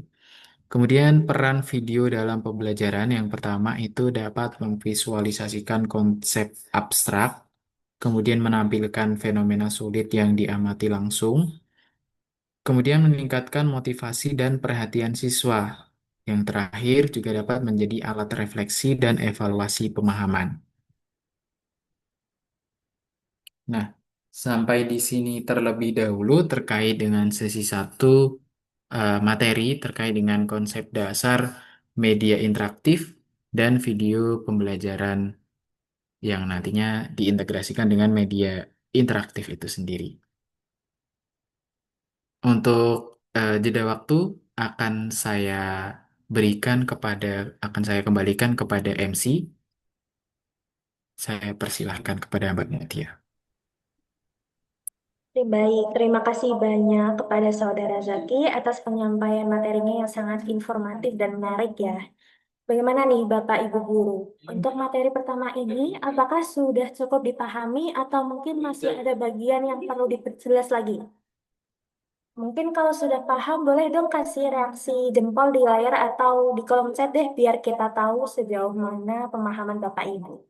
Kemudian peran video dalam pembelajaran yang pertama itu dapat memvisualisasikan konsep abstrak, kemudian menampilkan fenomena sulit yang diamati langsung, kemudian meningkatkan motivasi dan perhatian siswa. Yang terakhir juga dapat menjadi alat refleksi dan evaluasi pemahaman. Nah, sampai di sini terlebih dahulu terkait dengan sesi satu materi terkait dengan konsep dasar media interaktif dan video pembelajaran yang nantinya diintegrasikan dengan media interaktif itu sendiri. Untuk jeda waktu akan saya berikan kepada, akan saya kembalikan kepada MC. Saya persilahkan kepada Mbak Nadia. Baik, terima kasih banyak kepada Saudara Zaki atas penyampaian materinya yang sangat informatif dan menarik ya. Bagaimana nih Bapak Ibu Guru? Untuk materi pertama ini, apakah sudah cukup dipahami atau mungkin masih ada bagian yang perlu diperjelas lagi? Mungkin kalau sudah paham, boleh dong kasih reaksi jempol di layar atau di kolom chat deh, biar kita tahu sejauh mana pemahaman Bapak Ibu.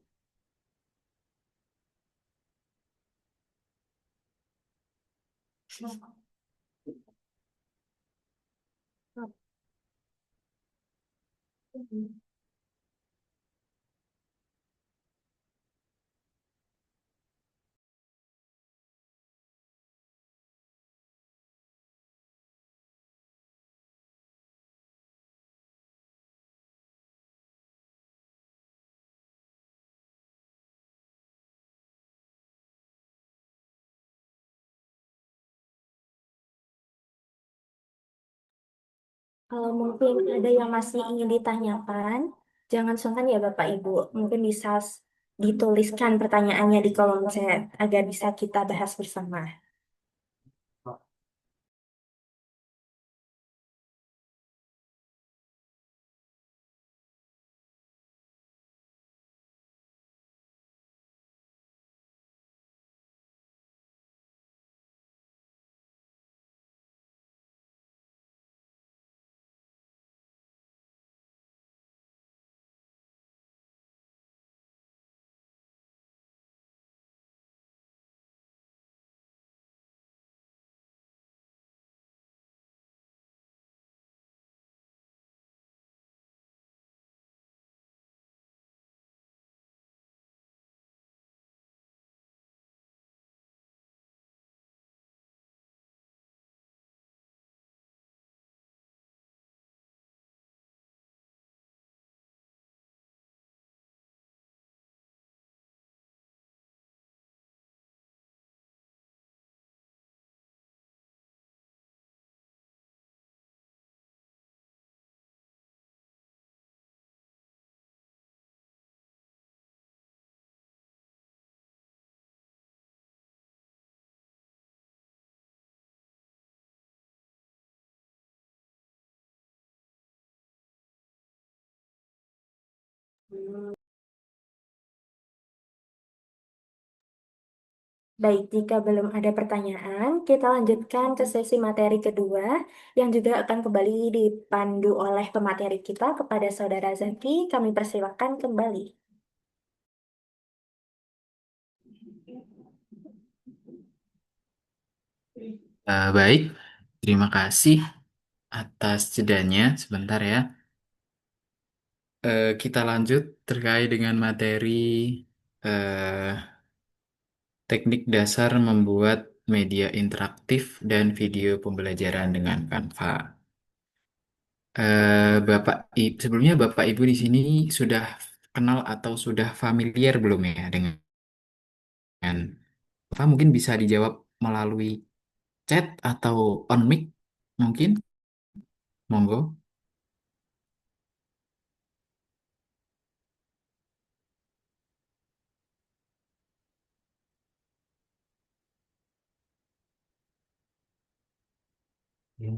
Kalau mungkin ada yang masih ingin ditanyakan, jangan sungkan ya Bapak Ibu. Mungkin bisa dituliskan pertanyaannya di kolom chat agar bisa kita bahas bersama. Baik, jika belum ada pertanyaan, kita lanjutkan ke sesi materi kedua yang juga akan kembali dipandu oleh pemateri kita kepada Saudara Zaki. Kami persilakan kembali. Baik, terima kasih atas jedanya. Sebentar ya. Kita lanjut terkait dengan materi eh, teknik dasar membuat media interaktif dan video pembelajaran dengan Canva. Sebelumnya Bapak Ibu di sini sudah kenal atau sudah familiar belum ya dengan apa? Mungkin bisa dijawab melalui chat atau on mic mungkin. Monggo. Ya.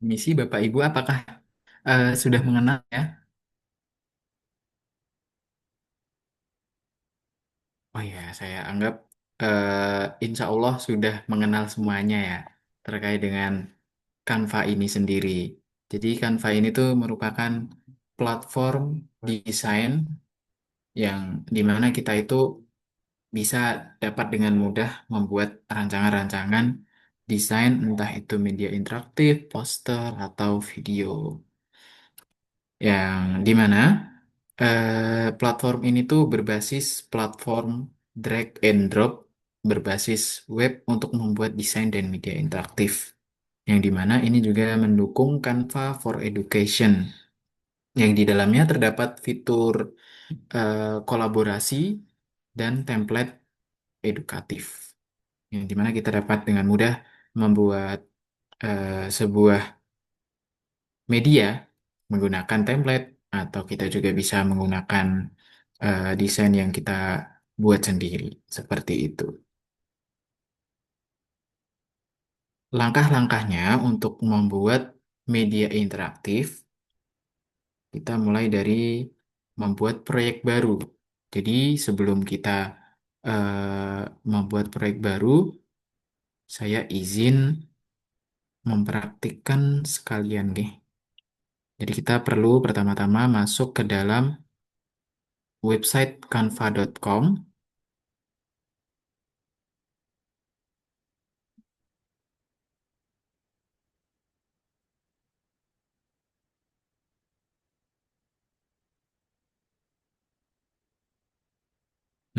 Misi Bapak Ibu apakah sudah mengenal ya? Oh ya, saya anggap insya Allah sudah mengenal semuanya ya terkait dengan Canva ini sendiri. Jadi Canva ini tuh merupakan platform desain yang dimana kita itu bisa dapat dengan mudah membuat rancangan-rancangan desain entah itu media interaktif, poster, atau video. Yang dimana platform ini tuh berbasis platform drag and drop berbasis web untuk membuat desain dan media interaktif. Yang dimana ini juga mendukung Canva for Education, yang di dalamnya terdapat fitur kolaborasi dan template edukatif. Yang dimana kita dapat dengan mudah membuat sebuah media menggunakan template atau kita juga bisa menggunakan desain yang kita buat sendiri seperti itu. langkah-langkahnya untuk membuat media interaktif, kita mulai dari membuat proyek baru. Jadi sebelum kita membuat proyek baru, saya izin mempraktikkan sekalian, nih. Jadi kita perlu pertama-tama masuk ke dalam website canva.com.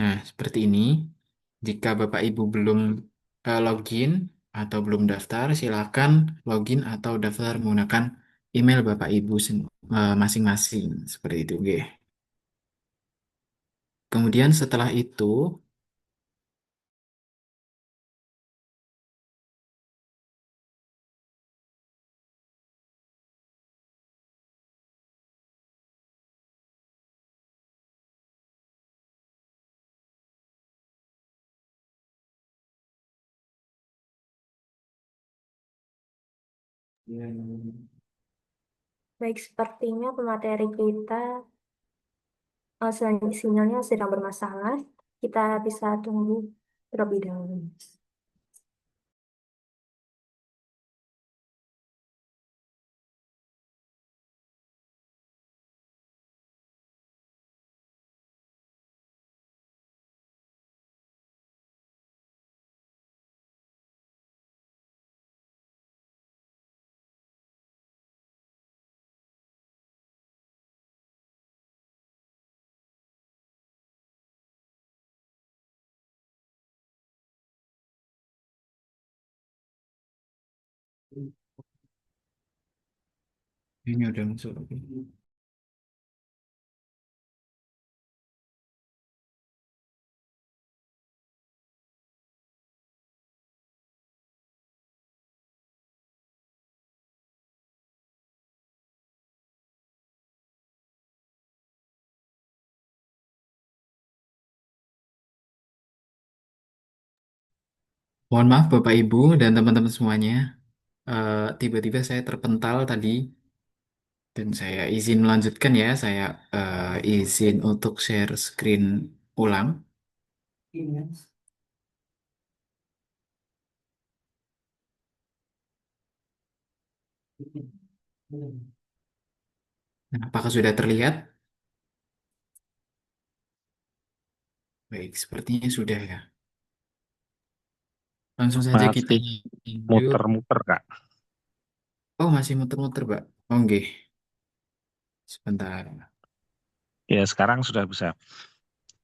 Nah, seperti ini. Jika Bapak Ibu belum login atau belum daftar, silakan login atau daftar menggunakan email Bapak Ibu masing-masing. Seperti itu, G. Kemudian setelah itu, Baik, sepertinya pemateri kita sinyalnya sedang bermasalah. Kita bisa tunggu terlebih dahulu. ini udah masuk. Mohon maaf Bapak Ibu dan teman-teman semuanya. Tiba-tiba saya terpental tadi dan saya izin melanjutkan ya. Saya izin untuk share screen ulang. Nah, apakah sudah terlihat? Baik, sepertinya sudah ya. Langsung saja kita Masih lanjut. muter-muter, Kak. Oh, masih muter-muter, Pak. Oke, sebentar. Ya, sekarang sudah bisa.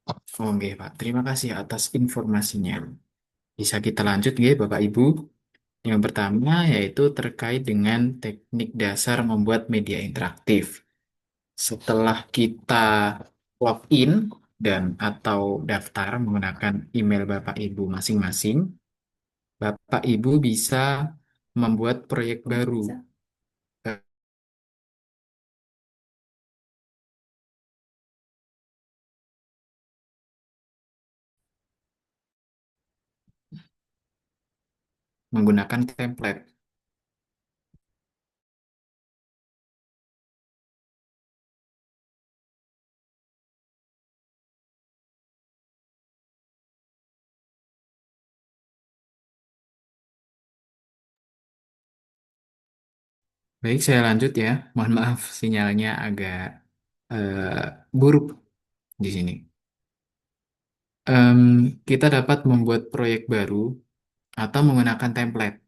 Oke, Pak. Terima kasih atas informasinya. Bisa kita lanjut, ya, Bapak Ibu. Yang pertama yaitu terkait dengan teknik dasar membuat media interaktif. Setelah kita login dan atau daftar menggunakan email Bapak Ibu masing-masing, Bapak Ibu bisa membuat proyek baru. Menggunakan template. Baik, saya lanjut ya. Mohon maaf, sinyalnya agak buruk di sini. Em, kita dapat membuat proyek baru atau menggunakan template.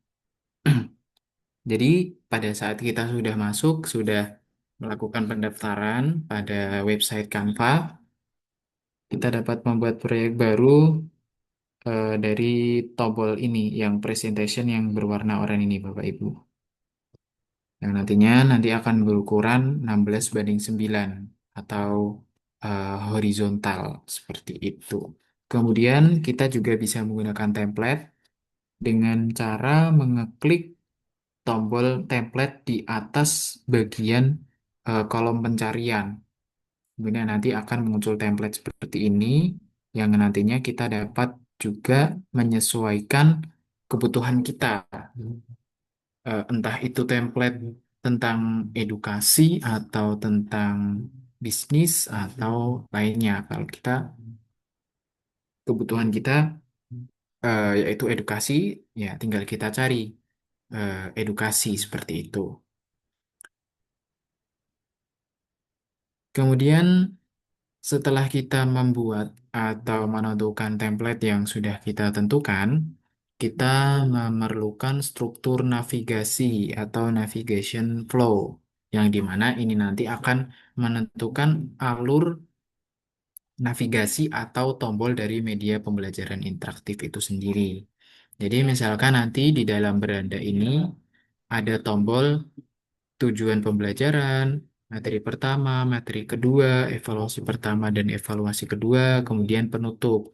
Jadi, pada saat kita sudah masuk, sudah melakukan pendaftaran pada website Canva, kita dapat membuat proyek baru dari tombol ini, yang presentation yang berwarna oranye ini, Bapak Ibu. Yang nanti akan berukuran 16:9 atau horizontal seperti itu. Kemudian kita juga bisa menggunakan template dengan cara mengeklik tombol template di atas bagian kolom pencarian. Kemudian nanti akan muncul template seperti ini yang nantinya kita dapat juga menyesuaikan kebutuhan kita. Entah itu template tentang edukasi atau tentang bisnis atau lainnya. Kalau kita kebutuhan kita yaitu edukasi, ya tinggal kita cari edukasi seperti itu. Kemudian setelah kita membuat atau menentukan template yang sudah kita tentukan, kita memerlukan struktur navigasi atau navigation flow, yang dimana ini nanti akan menentukan alur navigasi atau tombol dari media pembelajaran interaktif itu sendiri. Jadi misalkan nanti di dalam beranda ini ada tombol tujuan pembelajaran, materi pertama, materi kedua, evaluasi pertama dan evaluasi kedua, kemudian penutup.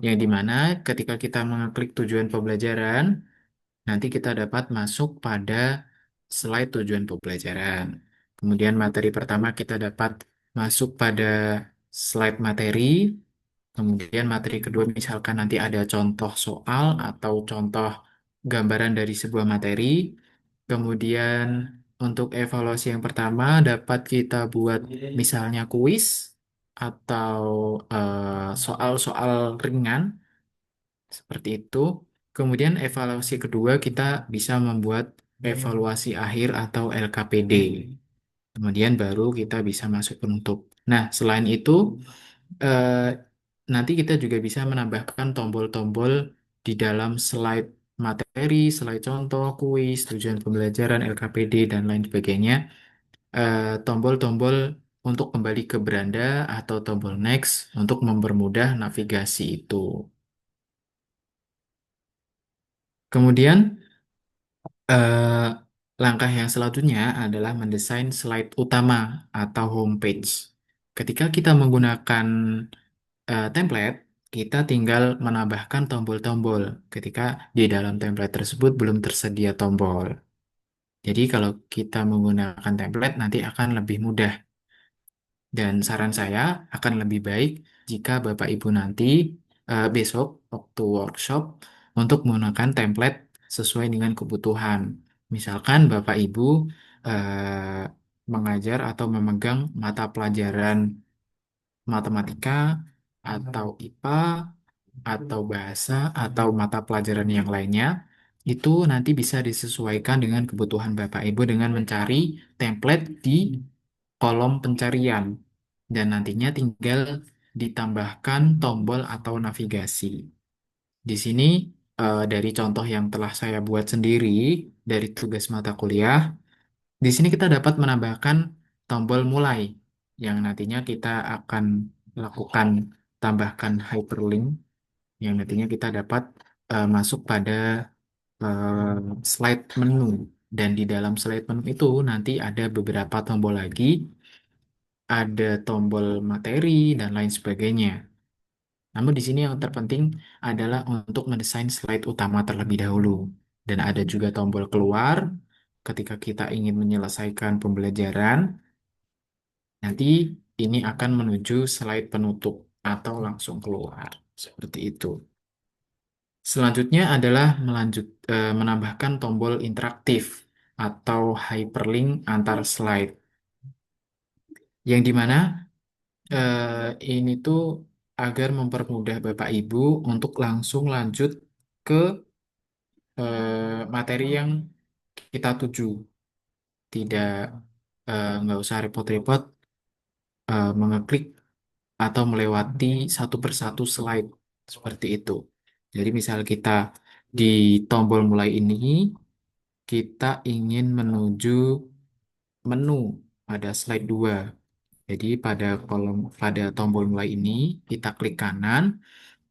Yang dimana ketika kita mengklik tujuan pembelajaran, nanti kita dapat masuk pada slide tujuan pembelajaran. Kemudian materi pertama kita dapat masuk pada slide materi. Kemudian materi kedua misalkan nanti ada contoh soal atau contoh gambaran dari sebuah materi. Kemudian untuk evaluasi yang pertama dapat kita buat misalnya kuis atau soal-soal ringan seperti itu. Kemudian evaluasi kedua kita bisa membuat evaluasi akhir atau LKPD. Kemudian baru kita bisa masuk penutup. Nah, selain itu eh, nanti kita juga bisa menambahkan tombol-tombol di dalam slide materi, slide contoh, kuis, tujuan pembelajaran, LKPD, dan lain sebagainya. Tombol-tombol untuk kembali ke beranda atau tombol next untuk mempermudah navigasi itu. Kemudian eh, langkah yang selanjutnya adalah mendesain slide utama atau homepage. Ketika kita menggunakan template, kita tinggal menambahkan tombol-tombol ketika di dalam template tersebut belum tersedia tombol. Jadi kalau kita menggunakan template nanti akan lebih mudah. Dan saran saya akan lebih baik jika Bapak Ibu nanti besok waktu workshop untuk menggunakan template sesuai dengan kebutuhan. Misalkan Bapak Ibu mengajar atau memegang mata pelajaran matematika atau IPA atau bahasa atau mata pelajaran yang lainnya, itu nanti bisa disesuaikan dengan kebutuhan Bapak Ibu dengan mencari template di kolom pencarian dan nantinya tinggal ditambahkan tombol atau navigasi. Di sini dari contoh yang telah saya buat sendiri dari tugas mata kuliah, di sini kita dapat menambahkan tombol mulai yang nantinya kita akan lakukan tambahkan hyperlink yang nantinya kita dapat masuk pada eh, slide menu dan di dalam slide menu itu nanti ada beberapa tombol lagi, ada tombol materi dan lain sebagainya. Namun di sini yang terpenting adalah untuk mendesain slide utama terlebih dahulu dan ada juga tombol keluar ketika kita ingin menyelesaikan pembelajaran. Nanti ini akan menuju slide penutup atau langsung keluar seperti itu. Selanjutnya adalah menambahkan tombol interaktif atau hyperlink antar slide, yang dimana ini tuh agar mempermudah Bapak Ibu untuk langsung lanjut ke materi yang kita tuju, tidak nggak usah repot-repot mengeklik atau melewati satu persatu slide seperti itu. Jadi misal kita di tombol mulai ini kita ingin menuju menu pada slide 2. Jadi pada tombol mulai ini kita klik kanan,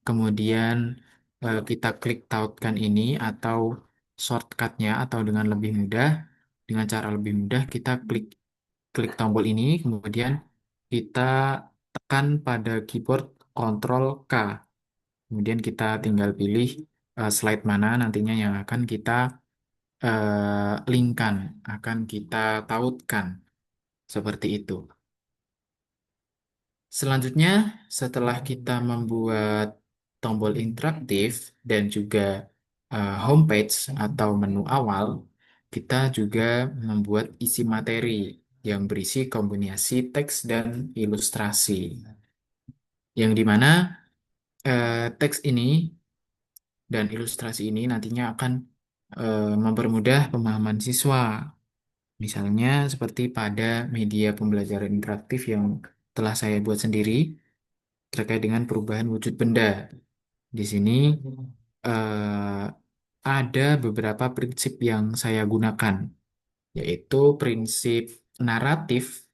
kemudian kita klik tautkan ini atau shortcutnya atau dengan cara lebih mudah kita klik klik tombol ini, kemudian kita tekan pada keyboard Ctrl K. Kemudian kita tinggal pilih slide mana nantinya yang akan kita linkkan, akan kita tautkan. Seperti itu. Selanjutnya, setelah kita membuat tombol interaktif dan juga homepage atau menu awal, kita juga membuat isi materi yang berisi kombinasi teks dan ilustrasi. Yang dimana teks ini dan ilustrasi ini nantinya akan mempermudah pemahaman siswa. Misalnya seperti pada media pembelajaran interaktif yang telah saya buat sendiri terkait dengan perubahan wujud benda. Di sini eh, ada beberapa prinsip yang saya gunakan, yaitu prinsip naratif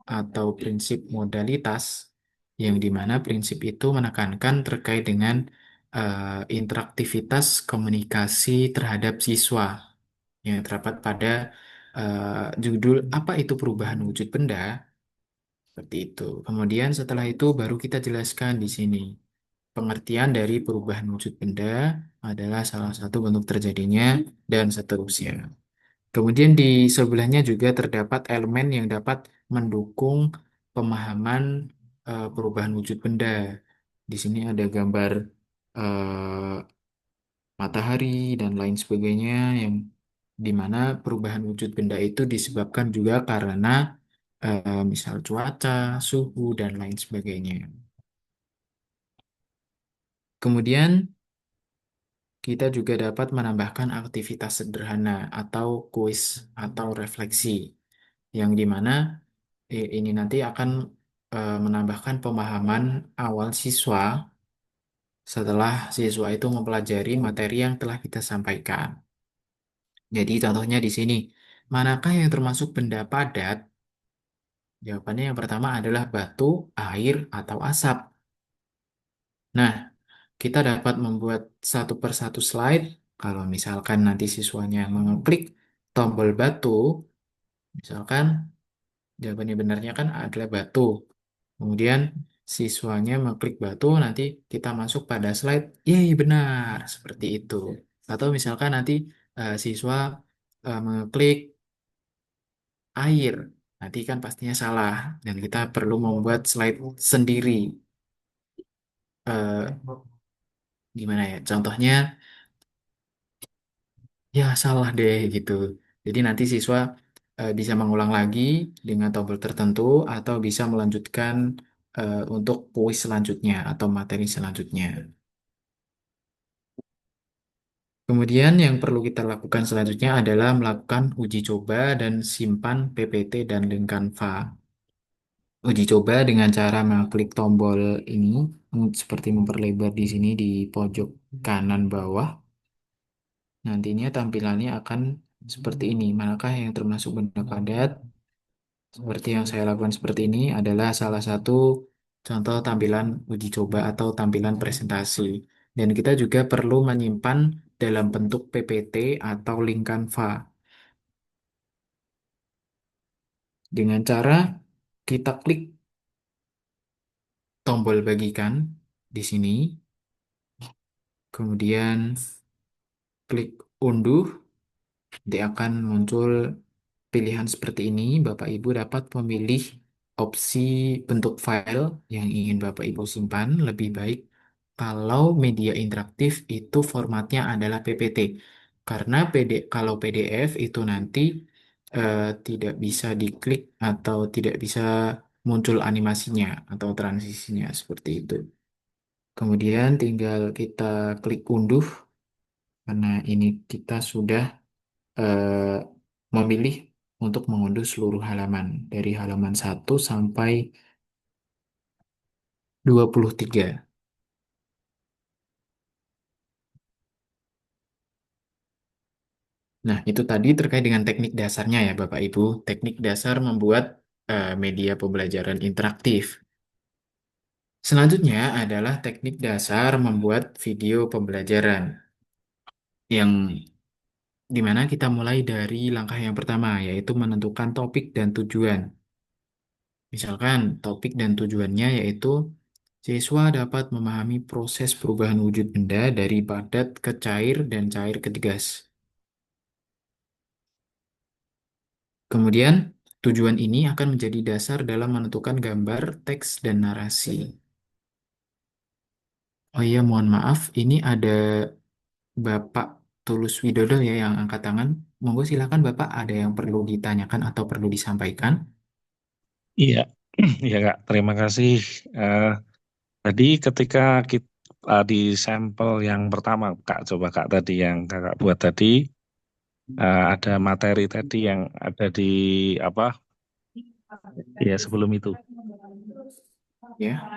atau prinsip modalitas, yang dimana prinsip itu menekankan terkait dengan interaktivitas komunikasi terhadap siswa yang terdapat pada judul apa itu perubahan wujud benda, seperti itu. Kemudian setelah itu baru kita jelaskan di sini. Pengertian dari perubahan wujud benda adalah salah satu bentuk terjadinya dan seterusnya. Kemudian di sebelahnya juga terdapat elemen yang dapat mendukung pemahaman perubahan wujud benda. Di sini ada gambar eh, matahari dan lain sebagainya yang di mana perubahan wujud benda itu disebabkan juga karena misal cuaca, suhu, dan lain sebagainya. Kemudian kita juga dapat menambahkan aktivitas sederhana atau kuis atau refleksi yang dimana ini nanti akan menambahkan pemahaman awal siswa setelah siswa itu mempelajari materi yang telah kita sampaikan. Jadi contohnya di sini, manakah yang termasuk benda padat? Jawabannya yang pertama adalah batu, air, atau asap. Nah, kita dapat membuat satu persatu slide. Kalau misalkan nanti siswanya mengeklik tombol batu, misalkan jawabannya benarnya kan adalah batu. Kemudian siswanya mengklik batu, nanti kita masuk pada slide, yeay benar, seperti itu. Atau misalkan nanti siswa mengklik air, nanti kan pastinya salah. Dan kita perlu membuat slide sendiri. Eh, Gimana ya? Contohnya, ya salah deh gitu. Jadi nanti siswa bisa mengulang lagi dengan tombol tertentu atau bisa melanjutkan untuk kuis selanjutnya atau materi selanjutnya. Kemudian yang perlu kita lakukan selanjutnya adalah melakukan uji coba dan simpan PPT dan link Canva. Uji coba dengan cara mengklik tombol ini seperti memperlebar di sini di pojok kanan bawah. Nantinya tampilannya akan seperti ini. Manakah yang termasuk benda padat? Seperti yang saya lakukan seperti ini adalah salah satu contoh tampilan uji coba atau tampilan presentasi. Dan kita juga perlu menyimpan dalam bentuk PPT atau link Canva. Dengan cara kita klik tombol bagikan di sini, kemudian klik unduh, nanti akan muncul pilihan seperti ini. Bapak Ibu dapat memilih opsi bentuk file yang ingin Bapak Ibu simpan. Lebih baik kalau media interaktif itu formatnya adalah PPT. Karena kalau PDF itu nanti tidak bisa diklik atau tidak bisa muncul animasinya atau transisinya seperti itu. Kemudian tinggal kita klik unduh karena ini kita sudah eh, memilih untuk mengunduh seluruh halaman dari halaman 1 sampai 23. Nah, itu tadi terkait dengan teknik dasarnya ya Bapak Ibu. Teknik dasar membuat media pembelajaran interaktif. Selanjutnya adalah teknik dasar membuat video pembelajaran yang dimana kita mulai dari langkah yang pertama, yaitu menentukan topik dan tujuan. Misalkan topik dan tujuannya yaitu siswa dapat memahami proses perubahan wujud benda dari padat ke cair dan cair ke gas. Kemudian, tujuan ini akan menjadi dasar dalam menentukan gambar, teks, dan narasi. Oh iya, mohon maaf, ini ada Bapak Tulus Widodo ya yang angkat tangan. Monggo silakan Bapak, ada yang perlu ditanyakan atau perlu disampaikan? Iya, iya Kak, terima kasih. Eh, Tadi ketika kita di sampel yang pertama, Kak, coba Kak tadi yang Kakak buat tadi, ada materi tadi yang ada di apa? Ya sebelum itu. Ya,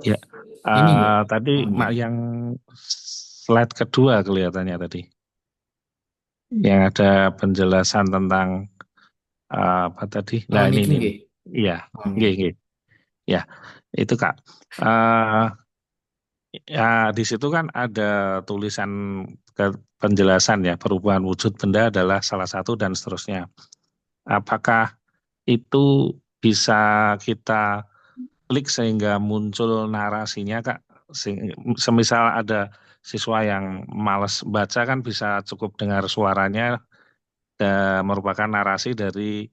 Ya, ini nggih. tadi Oh, nggih. yang slide kedua kelihatannya tadi, yang ada penjelasan tentang apa tadi? Nah Oh, ini niki ini. nggih. Iya, Oh, nggih, nggih. nggih. Ya, itu Kak. Eh, Ya, di situ kan ada tulisan penjelasan ya, perubahan wujud benda adalah salah satu dan seterusnya. Apakah itu bisa kita klik sehingga muncul narasinya, Kak? Semisal ada siswa yang malas baca kan bisa cukup dengar suaranya merupakan narasi dari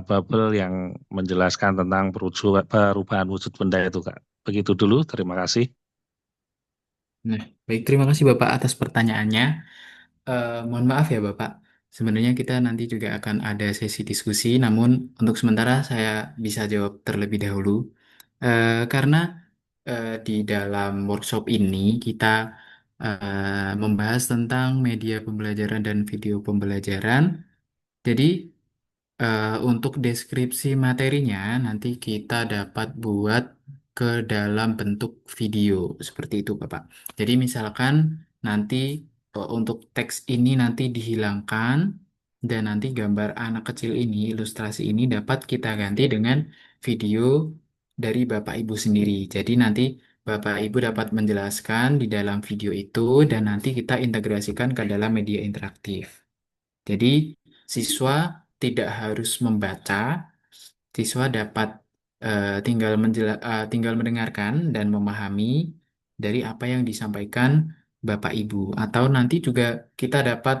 bubble yang menjelaskan tentang perubahan wujud benda itu, Kak. Begitu dulu, terima kasih. Nah, baik, terima kasih Bapak atas pertanyaannya. Mohon maaf ya Bapak, sebenarnya kita nanti juga akan ada sesi diskusi, namun untuk sementara saya bisa jawab terlebih dahulu. Karena di dalam workshop ini kita membahas tentang media pembelajaran dan video pembelajaran. Jadi untuk deskripsi materinya nanti kita dapat buat ke dalam bentuk video seperti itu, Bapak. Jadi misalkan nanti untuk teks ini nanti dihilangkan dan nanti gambar anak kecil ini, ilustrasi ini dapat kita ganti dengan video dari Bapak Ibu sendiri. Jadi nanti Bapak Ibu dapat menjelaskan di dalam video itu dan nanti kita integrasikan ke dalam media interaktif. Jadi, siswa tidak harus membaca, siswa dapat tinggal mendengarkan dan memahami dari apa yang disampaikan Bapak Ibu. Atau nanti juga kita dapat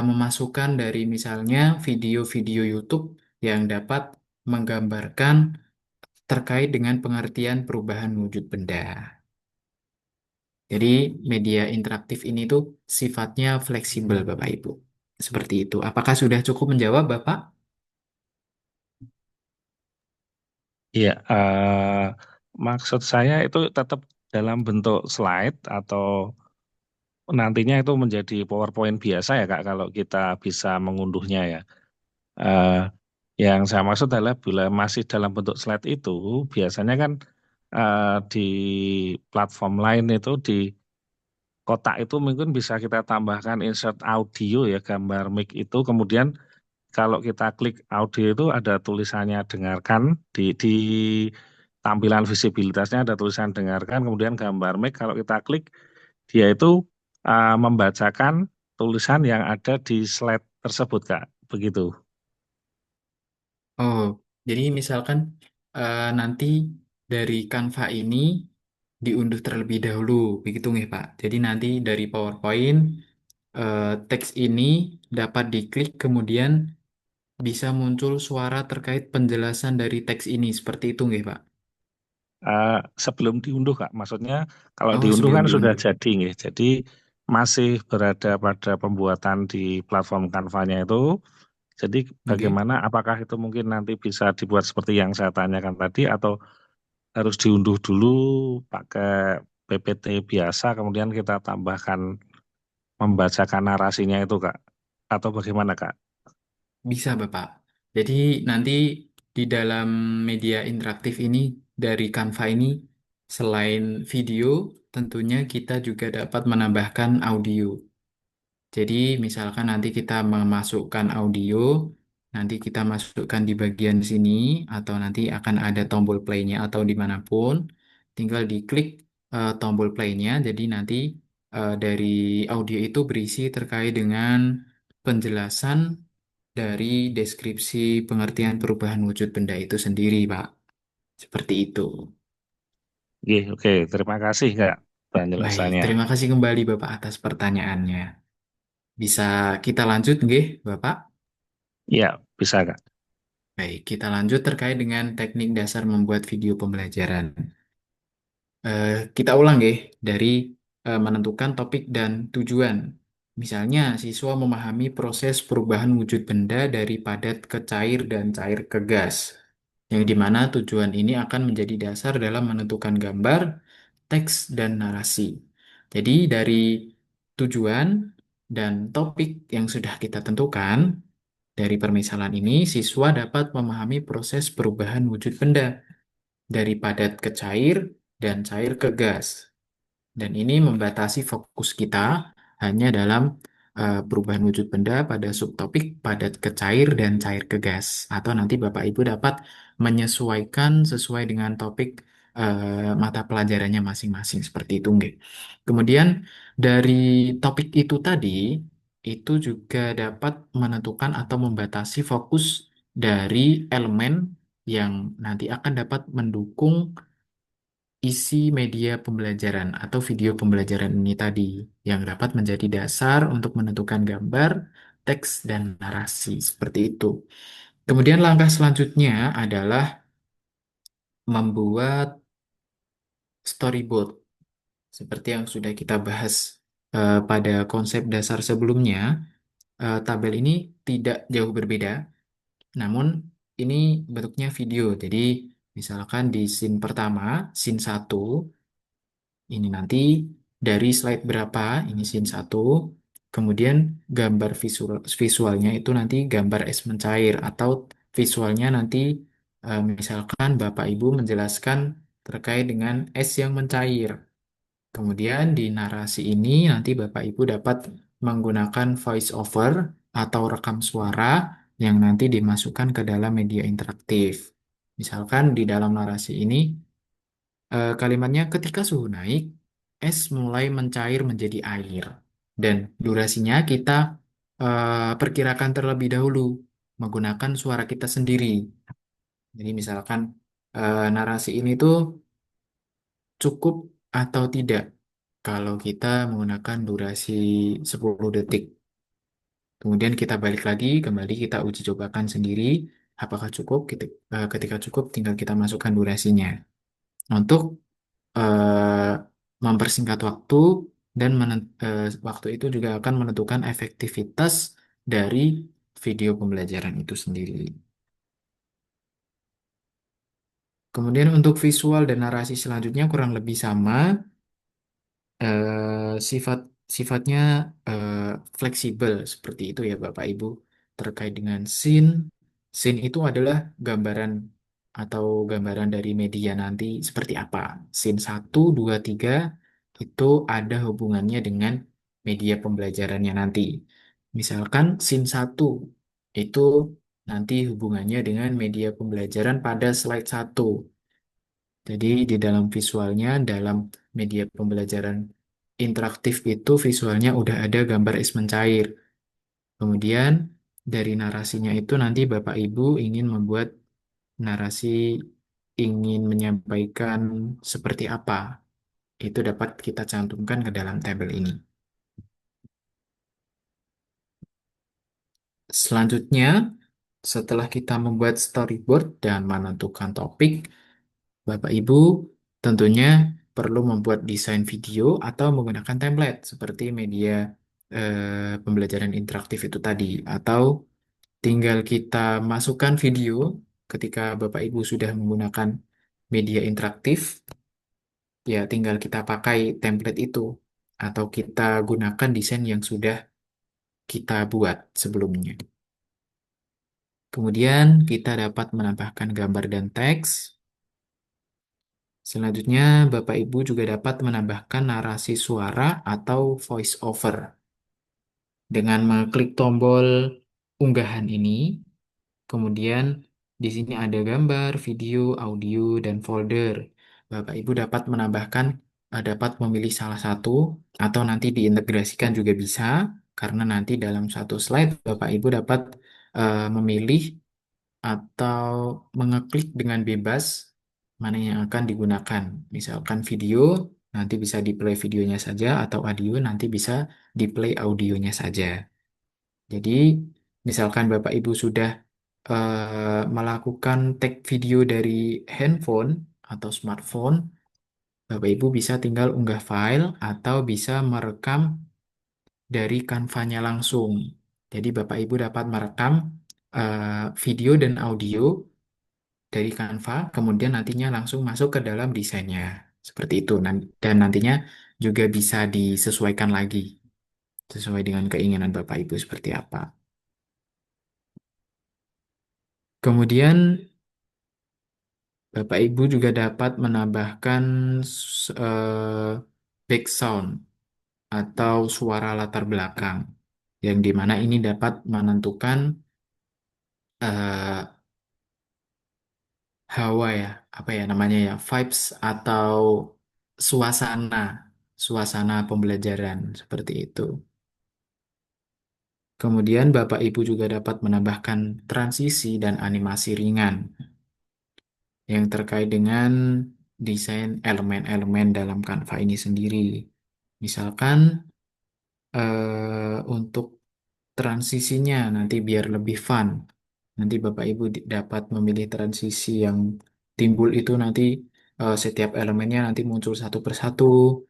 memasukkan dari misalnya video-video YouTube yang dapat menggambarkan terkait dengan pengertian perubahan wujud benda. Jadi media interaktif ini tuh sifatnya fleksibel Bapak Ibu. Seperti itu. Apakah sudah cukup menjawab Bapak? Iya, maksud saya itu tetap dalam bentuk slide atau nantinya itu menjadi PowerPoint biasa ya Kak kalau kita bisa mengunduhnya ya. Eh, yang saya maksud adalah bila masih dalam bentuk slide itu biasanya kan di platform lain itu di kotak itu mungkin bisa kita tambahkan insert audio ya gambar mic itu kemudian kalau kita klik audio itu ada tulisannya dengarkan di tampilan visibilitasnya ada tulisan dengarkan kemudian gambar mic kalau kita klik dia itu membacakan tulisan yang ada di slide tersebut Kak begitu. Oh, jadi misalkan nanti dari Canva ini diunduh terlebih dahulu, begitu nggih Pak? Jadi nanti dari PowerPoint teks ini dapat diklik kemudian bisa muncul suara terkait penjelasan dari teks ini, seperti itu nggih Pak? Eh, Sebelum diunduh Kak maksudnya kalau Oh, diunduh sebelum kan sudah diunduh. jadi nih jadi masih berada pada pembuatan di platform Canva-nya itu. Jadi Oke. bagaimana apakah itu mungkin nanti bisa dibuat seperti yang saya tanyakan tadi atau harus diunduh dulu pakai PPT biasa kemudian kita tambahkan membacakan narasinya itu Kak atau bagaimana Kak? Bisa, Bapak. Jadi nanti di dalam media interaktif ini dari Canva ini selain video, tentunya kita juga dapat menambahkan audio. Jadi misalkan nanti kita memasukkan audio, nanti kita masukkan di bagian sini atau nanti akan ada tombol play-nya atau dimanapun, tinggal diklik tombol play-nya. Jadi nanti dari audio itu berisi terkait dengan penjelasan dari deskripsi pengertian perubahan wujud benda itu sendiri, Pak. Seperti itu. Oke, oke, terima kasih Kak Baik, penjelasannya. terima kasih kembali Bapak atas pertanyaannya. Bisa kita lanjut, nggih, Bapak? Ya, bisa Kak. Baik, kita lanjut terkait dengan teknik dasar membuat video pembelajaran. Kita ulang, nggih, dari menentukan topik dan tujuan. Misalnya, siswa memahami proses perubahan wujud benda dari padat ke cair dan cair ke gas, yang dimana tujuan ini akan menjadi dasar dalam menentukan gambar, teks, dan narasi. Jadi, dari tujuan dan topik yang sudah kita tentukan, dari permisalan ini, siswa dapat memahami proses perubahan wujud benda dari padat ke cair dan cair ke gas. Dan ini membatasi fokus kita hanya dalam perubahan wujud benda pada subtopik padat ke cair dan cair ke gas. Atau nanti Bapak Ibu dapat menyesuaikan sesuai dengan topik mata pelajarannya masing-masing seperti itu, nggih. Kemudian dari topik itu tadi, itu juga dapat menentukan atau membatasi fokus dari elemen yang nanti akan dapat mendukung isi media pembelajaran atau video pembelajaran ini tadi yang dapat menjadi dasar untuk menentukan gambar, teks, dan narasi seperti itu. Kemudian langkah selanjutnya adalah membuat storyboard seperti yang sudah kita bahas pada konsep dasar sebelumnya. Tabel ini tidak jauh berbeda, namun ini bentuknya video. Jadi misalkan di scene pertama, scene satu. Ini nanti dari slide berapa, ini scene 1, kemudian gambar visualnya itu nanti gambar es mencair atau visualnya nanti misalkan Bapak Ibu menjelaskan terkait dengan es yang mencair. Kemudian di narasi ini nanti Bapak Ibu dapat menggunakan voice over atau rekam suara yang nanti dimasukkan ke dalam media interaktif. Misalkan di dalam narasi ini kalimatnya ketika suhu naik, es mulai mencair menjadi air. Dan durasinya kita perkirakan terlebih dahulu menggunakan suara kita sendiri. Jadi misalkan narasi ini tuh cukup atau tidak kalau kita menggunakan durasi 10 detik. Kemudian kita balik lagi, kembali kita uji cobakan sendiri apakah cukup. Ketika cukup tinggal kita masukkan durasinya. Untuk eh, mempersingkat waktu dan waktu itu juga akan menentukan efektivitas dari video pembelajaran itu sendiri. Kemudian untuk visual dan narasi selanjutnya kurang lebih sama, sifat sifatnya eh, fleksibel seperti itu ya Bapak Ibu terkait dengan scene. Scene itu adalah gambaran atau gambaran dari media nanti seperti apa. Scene 1, 2, 3 itu ada hubungannya dengan media pembelajarannya nanti. Misalkan scene 1 itu nanti hubungannya dengan media pembelajaran pada slide 1. Jadi di dalam visualnya, dalam media pembelajaran interaktif itu visualnya udah ada gambar es mencair. Kemudian dari narasinya itu nanti Bapak Ibu ingin membuat narasi, ingin menyampaikan seperti apa. Itu dapat kita cantumkan ke dalam tabel ini. Selanjutnya, setelah kita membuat storyboard dan menentukan topik, Bapak Ibu tentunya perlu membuat desain video atau menggunakan template seperti media pembelajaran interaktif itu tadi. Atau tinggal kita masukkan video ketika Bapak Ibu sudah menggunakan media interaktif, ya tinggal kita pakai template itu. Atau kita gunakan desain yang sudah kita buat sebelumnya. Kemudian kita dapat menambahkan gambar dan teks. Selanjutnya, Bapak Ibu juga dapat menambahkan narasi suara atau voice over. Dengan mengklik tombol unggahan ini, kemudian di sini ada gambar, video, audio, dan folder. Bapak Ibu dapat menambahkan, dapat memilih salah satu, atau nanti diintegrasikan juga bisa, karena nanti dalam satu slide Bapak Ibu dapat memilih atau mengeklik dengan bebas mana yang akan digunakan. Misalkan video, nanti bisa di-play videonya saja, atau audio, nanti bisa di-play audionya saja. Jadi, misalkan Bapak Ibu sudah melakukan tag video dari handphone atau smartphone, Bapak Ibu bisa tinggal unggah file atau bisa merekam dari Canva-nya langsung. Jadi Bapak Ibu dapat merekam video dan audio dari Canva, kemudian nantinya langsung masuk ke dalam desainnya. Seperti itu. Dan nantinya juga bisa disesuaikan lagi sesuai dengan keinginan Bapak Ibu seperti apa. Kemudian Bapak Ibu juga dapat menambahkan background atau suara latar belakang, yang dimana ini dapat menentukan eh, hawa ya, apa ya namanya ya, vibes atau suasana, suasana pembelajaran seperti itu. Kemudian Bapak Ibu juga dapat menambahkan transisi dan animasi ringan yang terkait dengan desain elemen-elemen dalam Canva ini sendiri. Misalkan untuk transisinya nanti biar lebih fun. Nanti Bapak Ibu dapat memilih transisi yang timbul itu nanti setiap elemennya nanti muncul satu persatu,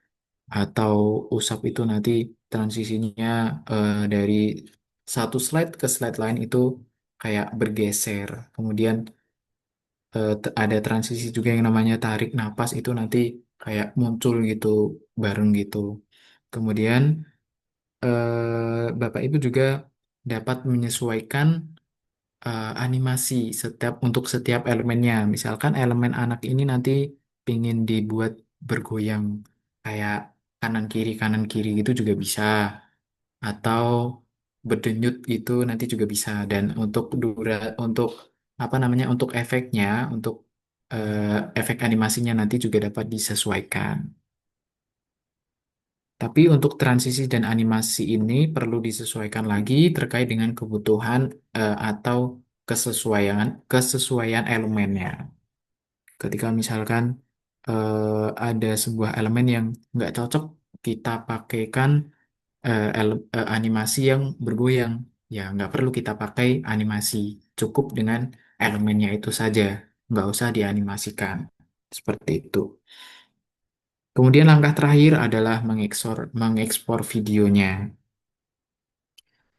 atau usap itu nanti transisinya dari satu slide ke slide lain itu kayak bergeser. Kemudian ada transisi juga yang namanya tarik napas itu nanti kayak muncul gitu bareng gitu. Kemudian Bapak Ibu juga dapat menyesuaikan animasi untuk setiap elemennya. Misalkan elemen anak ini nanti ingin dibuat bergoyang kayak kanan kiri gitu juga bisa, atau berdenyut gitu nanti juga bisa. Dan untuk apa namanya untuk efeknya, untuk efek animasinya nanti juga dapat disesuaikan. Tapi untuk transisi dan animasi ini perlu disesuaikan lagi terkait dengan kebutuhan atau kesesuaian elemennya. Ketika misalkan ada sebuah elemen yang nggak cocok, kita pakaikan animasi yang bergoyang. Ya, nggak perlu kita pakai animasi, cukup dengan elemennya itu saja, nggak usah dianimasikan. Seperti itu. Kemudian langkah terakhir adalah mengekspor videonya.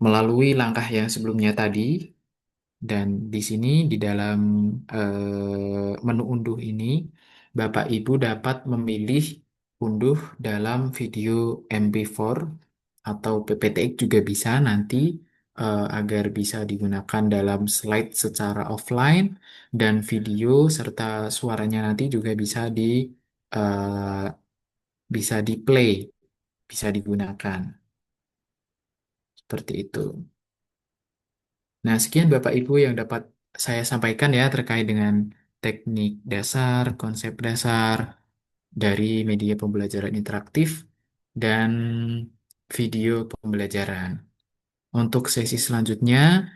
Melalui langkah yang sebelumnya tadi, dan di sini di dalam menu unduh ini, Bapak Ibu dapat memilih unduh dalam video MP4 atau PPTX juga bisa nanti, agar bisa digunakan dalam slide secara offline, dan video serta suaranya nanti juga eh, bisa di play, bisa digunakan seperti itu. Nah, sekian Bapak Ibu yang dapat saya sampaikan ya terkait dengan teknik dasar, konsep dasar dari media pembelajaran interaktif dan video pembelajaran. Untuk sesi selanjutnya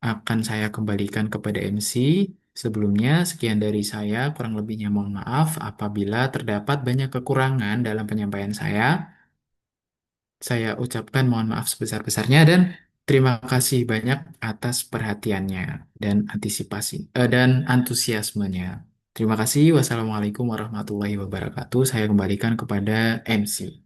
akan saya kembalikan kepada MC. Sebelumnya, sekian dari saya, kurang lebihnya mohon maaf apabila terdapat banyak kekurangan dalam penyampaian saya. Saya ucapkan mohon maaf sebesar-besarnya dan terima kasih banyak atas perhatiannya dan dan antusiasmenya. Terima kasih. Wassalamualaikum warahmatullahi wabarakatuh. Saya kembalikan kepada MC.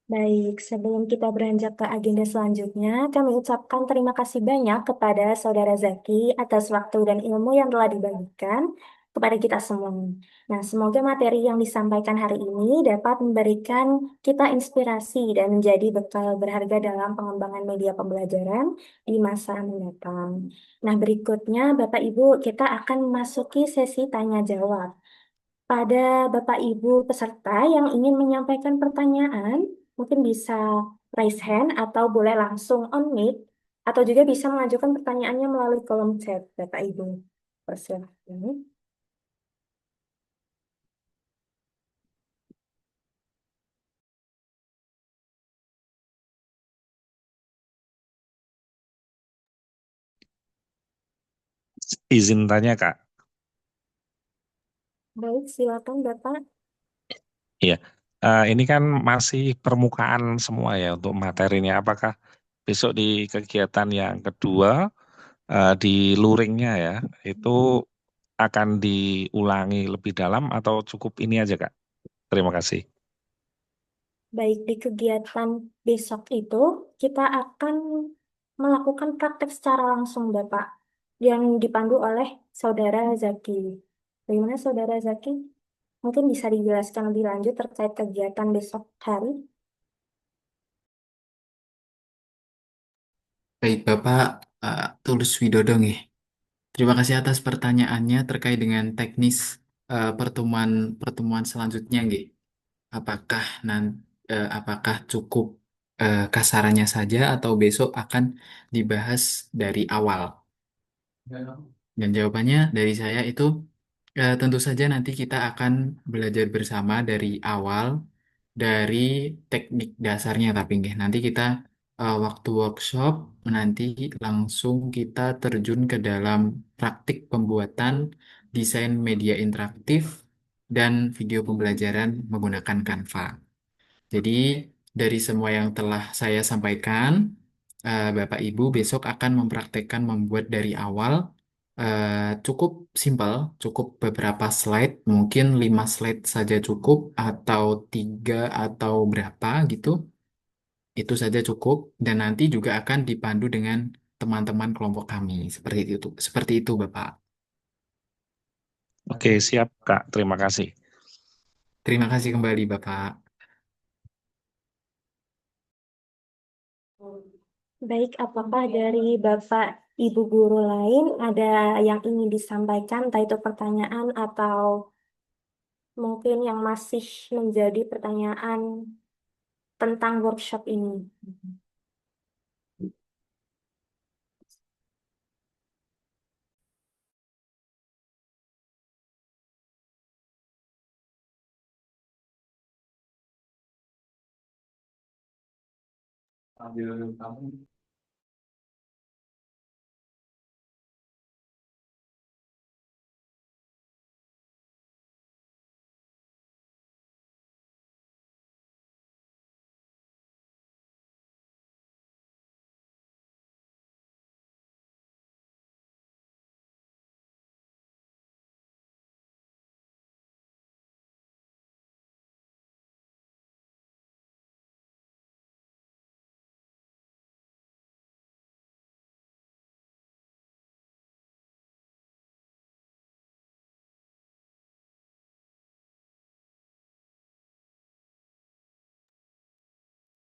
Baik, sebelum kita beranjak ke agenda selanjutnya, kami ucapkan terima kasih banyak kepada Saudara Zaki atas waktu dan ilmu yang telah dibagikan kepada kita semua. Nah, semoga materi yang disampaikan hari ini dapat memberikan kita inspirasi dan menjadi bekal berharga dalam pengembangan media pembelajaran di masa mendatang. Nah, berikutnya Bapak Ibu, kita akan memasuki sesi tanya jawab. Pada Bapak Ibu peserta yang ingin menyampaikan pertanyaan, mungkin bisa raise hand atau boleh langsung on mic, atau juga bisa mengajukan pertanyaannya melalui kolom chat, Bapak Ibu. Persilakan. Izin tanya Kak. Baik, silakan Bapak. Iya. Ini kan masih permukaan semua ya untuk materinya. Apakah besok di kegiatan yang kedua di luringnya ya itu akan diulangi lebih dalam atau cukup ini aja, Kak? Terima kasih. Baik, di kegiatan besok itu kita akan melakukan praktek secara langsung, Bapak, yang dipandu oleh Saudara Zaki. Bagaimana Saudara Zaki? Mungkin bisa dijelaskan lebih lanjut terkait kegiatan besok hari. Baik, Bapak Tulus Widodo nih. Terima kasih atas pertanyaannya terkait dengan teknis pertemuan pertemuan selanjutnya, nggih. Apakah apakah cukup kasarannya saja atau besok akan dibahas dari awal? Dan jawabannya dari saya itu tentu saja nanti kita akan belajar bersama dari awal dari teknik dasarnya, tapi nggih nanti kita waktu workshop nanti langsung kita terjun ke dalam praktik pembuatan desain media interaktif dan video pembelajaran menggunakan Canva. Jadi dari semua yang telah saya sampaikan, Bapak Ibu besok akan mempraktekkan membuat dari awal cukup simpel, cukup beberapa slide, mungkin 5 slide saja cukup, atau 3 atau berapa gitu, itu saja cukup, dan nanti juga akan dipandu dengan teman-teman kelompok kami, seperti itu Bapak. Oke, siap, Kak. Terima kasih. Terima kasih kembali Bapak. Baik, apakah dari Bapak Ibu guru lain ada yang ingin disampaikan, entah itu pertanyaan atau mungkin yang masih menjadi pertanyaan tentang workshop ini?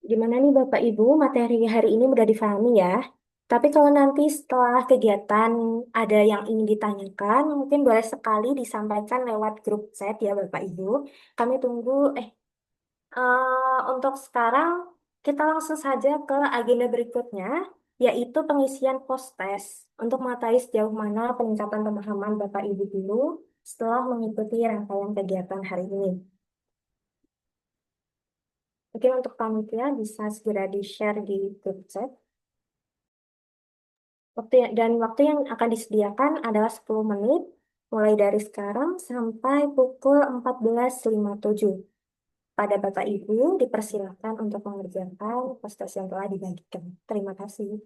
Gimana nih Bapak Ibu, materi hari ini mudah difahami ya. Tapi kalau nanti setelah kegiatan ada yang ingin ditanyakan, mungkin boleh sekali disampaikan lewat grup chat ya Bapak Ibu. Kami tunggu, untuk sekarang kita langsung saja ke agenda berikutnya, yaitu pengisian post-test untuk mengetahui sejauh mana peningkatan pemahaman Bapak Ibu dulu setelah mengikuti rangkaian kegiatan hari ini. Mungkin untuk panitia bisa segera di-share di grup chat. Waktu yang akan disediakan adalah 10 menit, mulai dari sekarang sampai pukul 14.57. Pada Bapak Ibu, dipersilakan untuk mengerjakan post-test yang telah dibagikan. Terima kasih.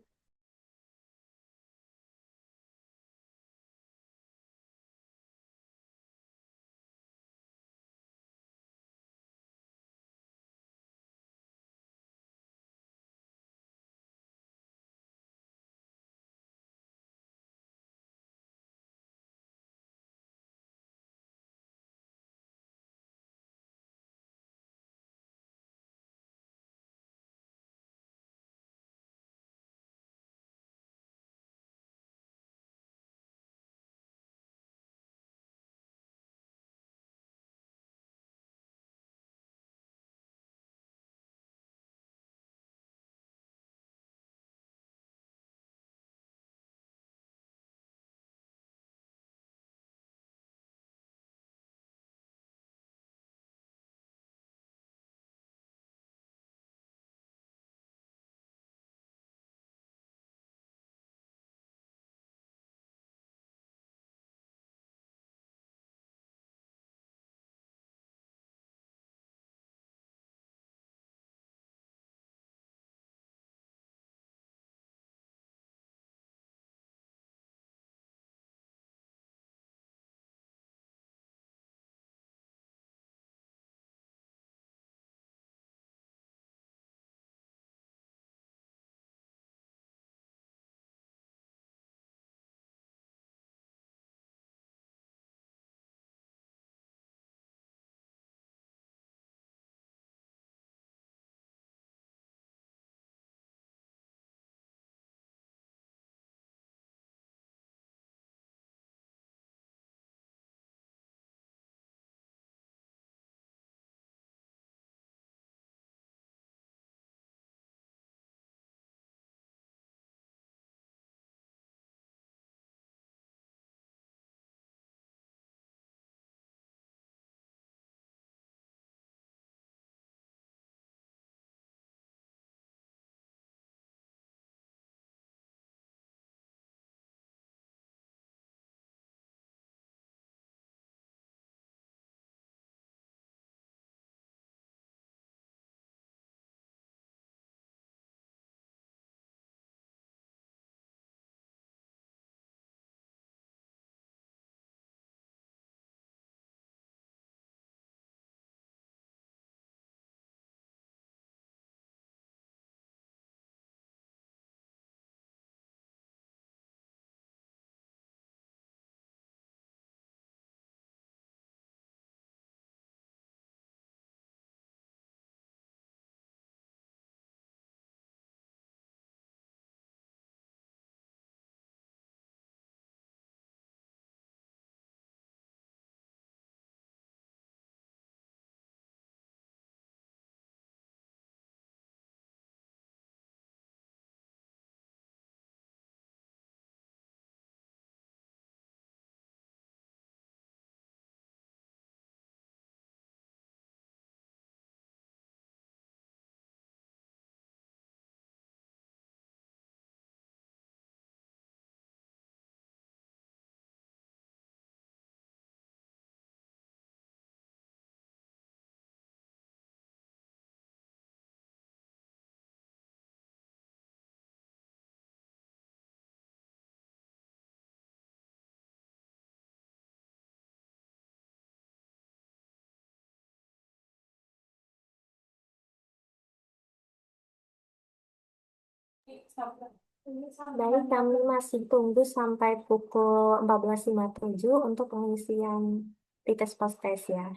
Baik, kami masih tunggu sampai pukul 14.57 untuk pengisian tiket pos tes ya.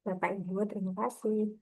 Bapak Ibu, terima kasih.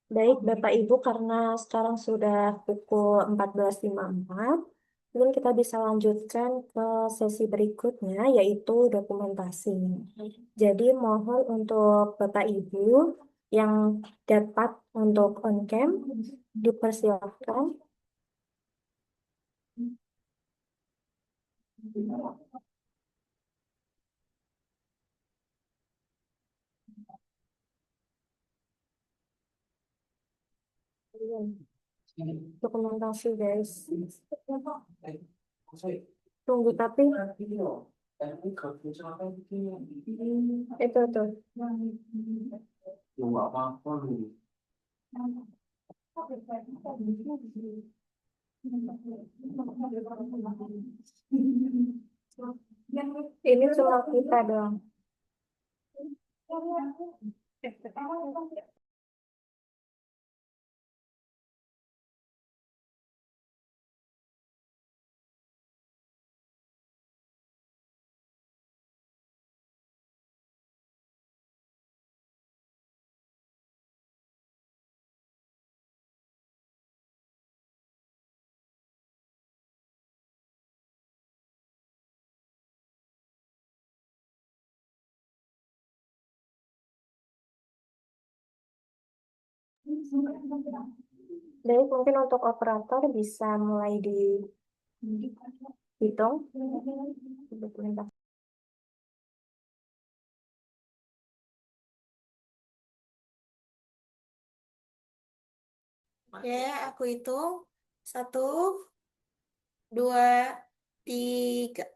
Baik, Bapak Ibu, karena sekarang sudah pukul 14.54, mungkin kita bisa lanjutkan ke sesi berikutnya, yaitu dokumentasi. Jadi, mohon untuk Bapak Ibu yang dapat untuk on-cam, dipersilakan. Dokumentasi, guys. Tunggu, tapi itu tuh. Ini cuma kita doang. Baik, mungkin untuk operator bisa mulai dihitung. Oke, aku hitung. 1, 2, 3.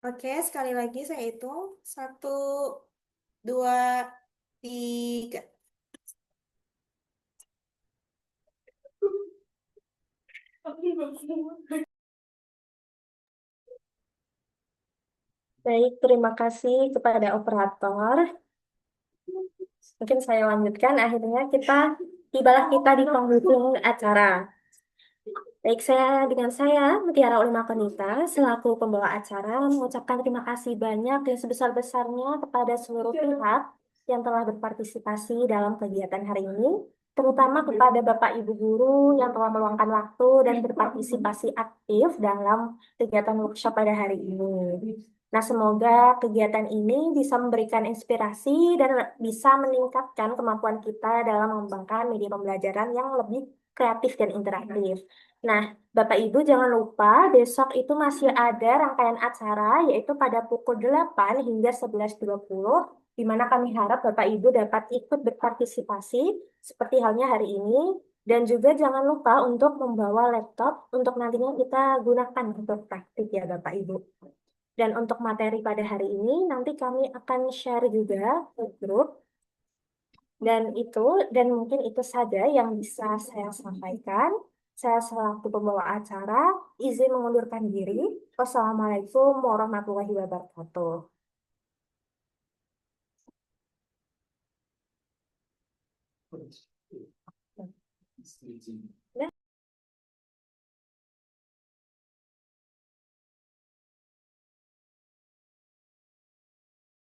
Oke, sekali lagi saya hitung. 1, dua, tiga. Baik, terima kasih kepada operator. Mungkin saya lanjutkan. Akhirnya tibalah kita di penghujung acara. Baik, dengan saya, Mutiara Ulima Konita, selaku pembawa acara, mengucapkan terima kasih banyak dan sebesar-besarnya kepada seluruh pihak yang telah berpartisipasi dalam kegiatan hari ini, terutama kepada Bapak Ibu Guru yang telah meluangkan waktu dan berpartisipasi aktif dalam kegiatan workshop pada hari ini. Nah, semoga kegiatan ini bisa memberikan inspirasi dan bisa meningkatkan kemampuan kita dalam mengembangkan media pembelajaran yang lebih kreatif dan interaktif. Nah, Bapak Ibu jangan lupa besok itu masih ada rangkaian acara yaitu pada pukul 8 hingga 11.20 di mana kami harap Bapak Ibu dapat ikut berpartisipasi seperti halnya hari ini dan juga jangan lupa untuk membawa laptop untuk nantinya kita gunakan untuk praktik ya Bapak Ibu. Dan untuk materi pada hari ini nanti kami akan share juga ke grup dan mungkin itu saja yang bisa saya sampaikan. Saya selaku pembawa acara izin mengundurkan diri. Wassalamualaikum warahmatullahi wabarakatuh.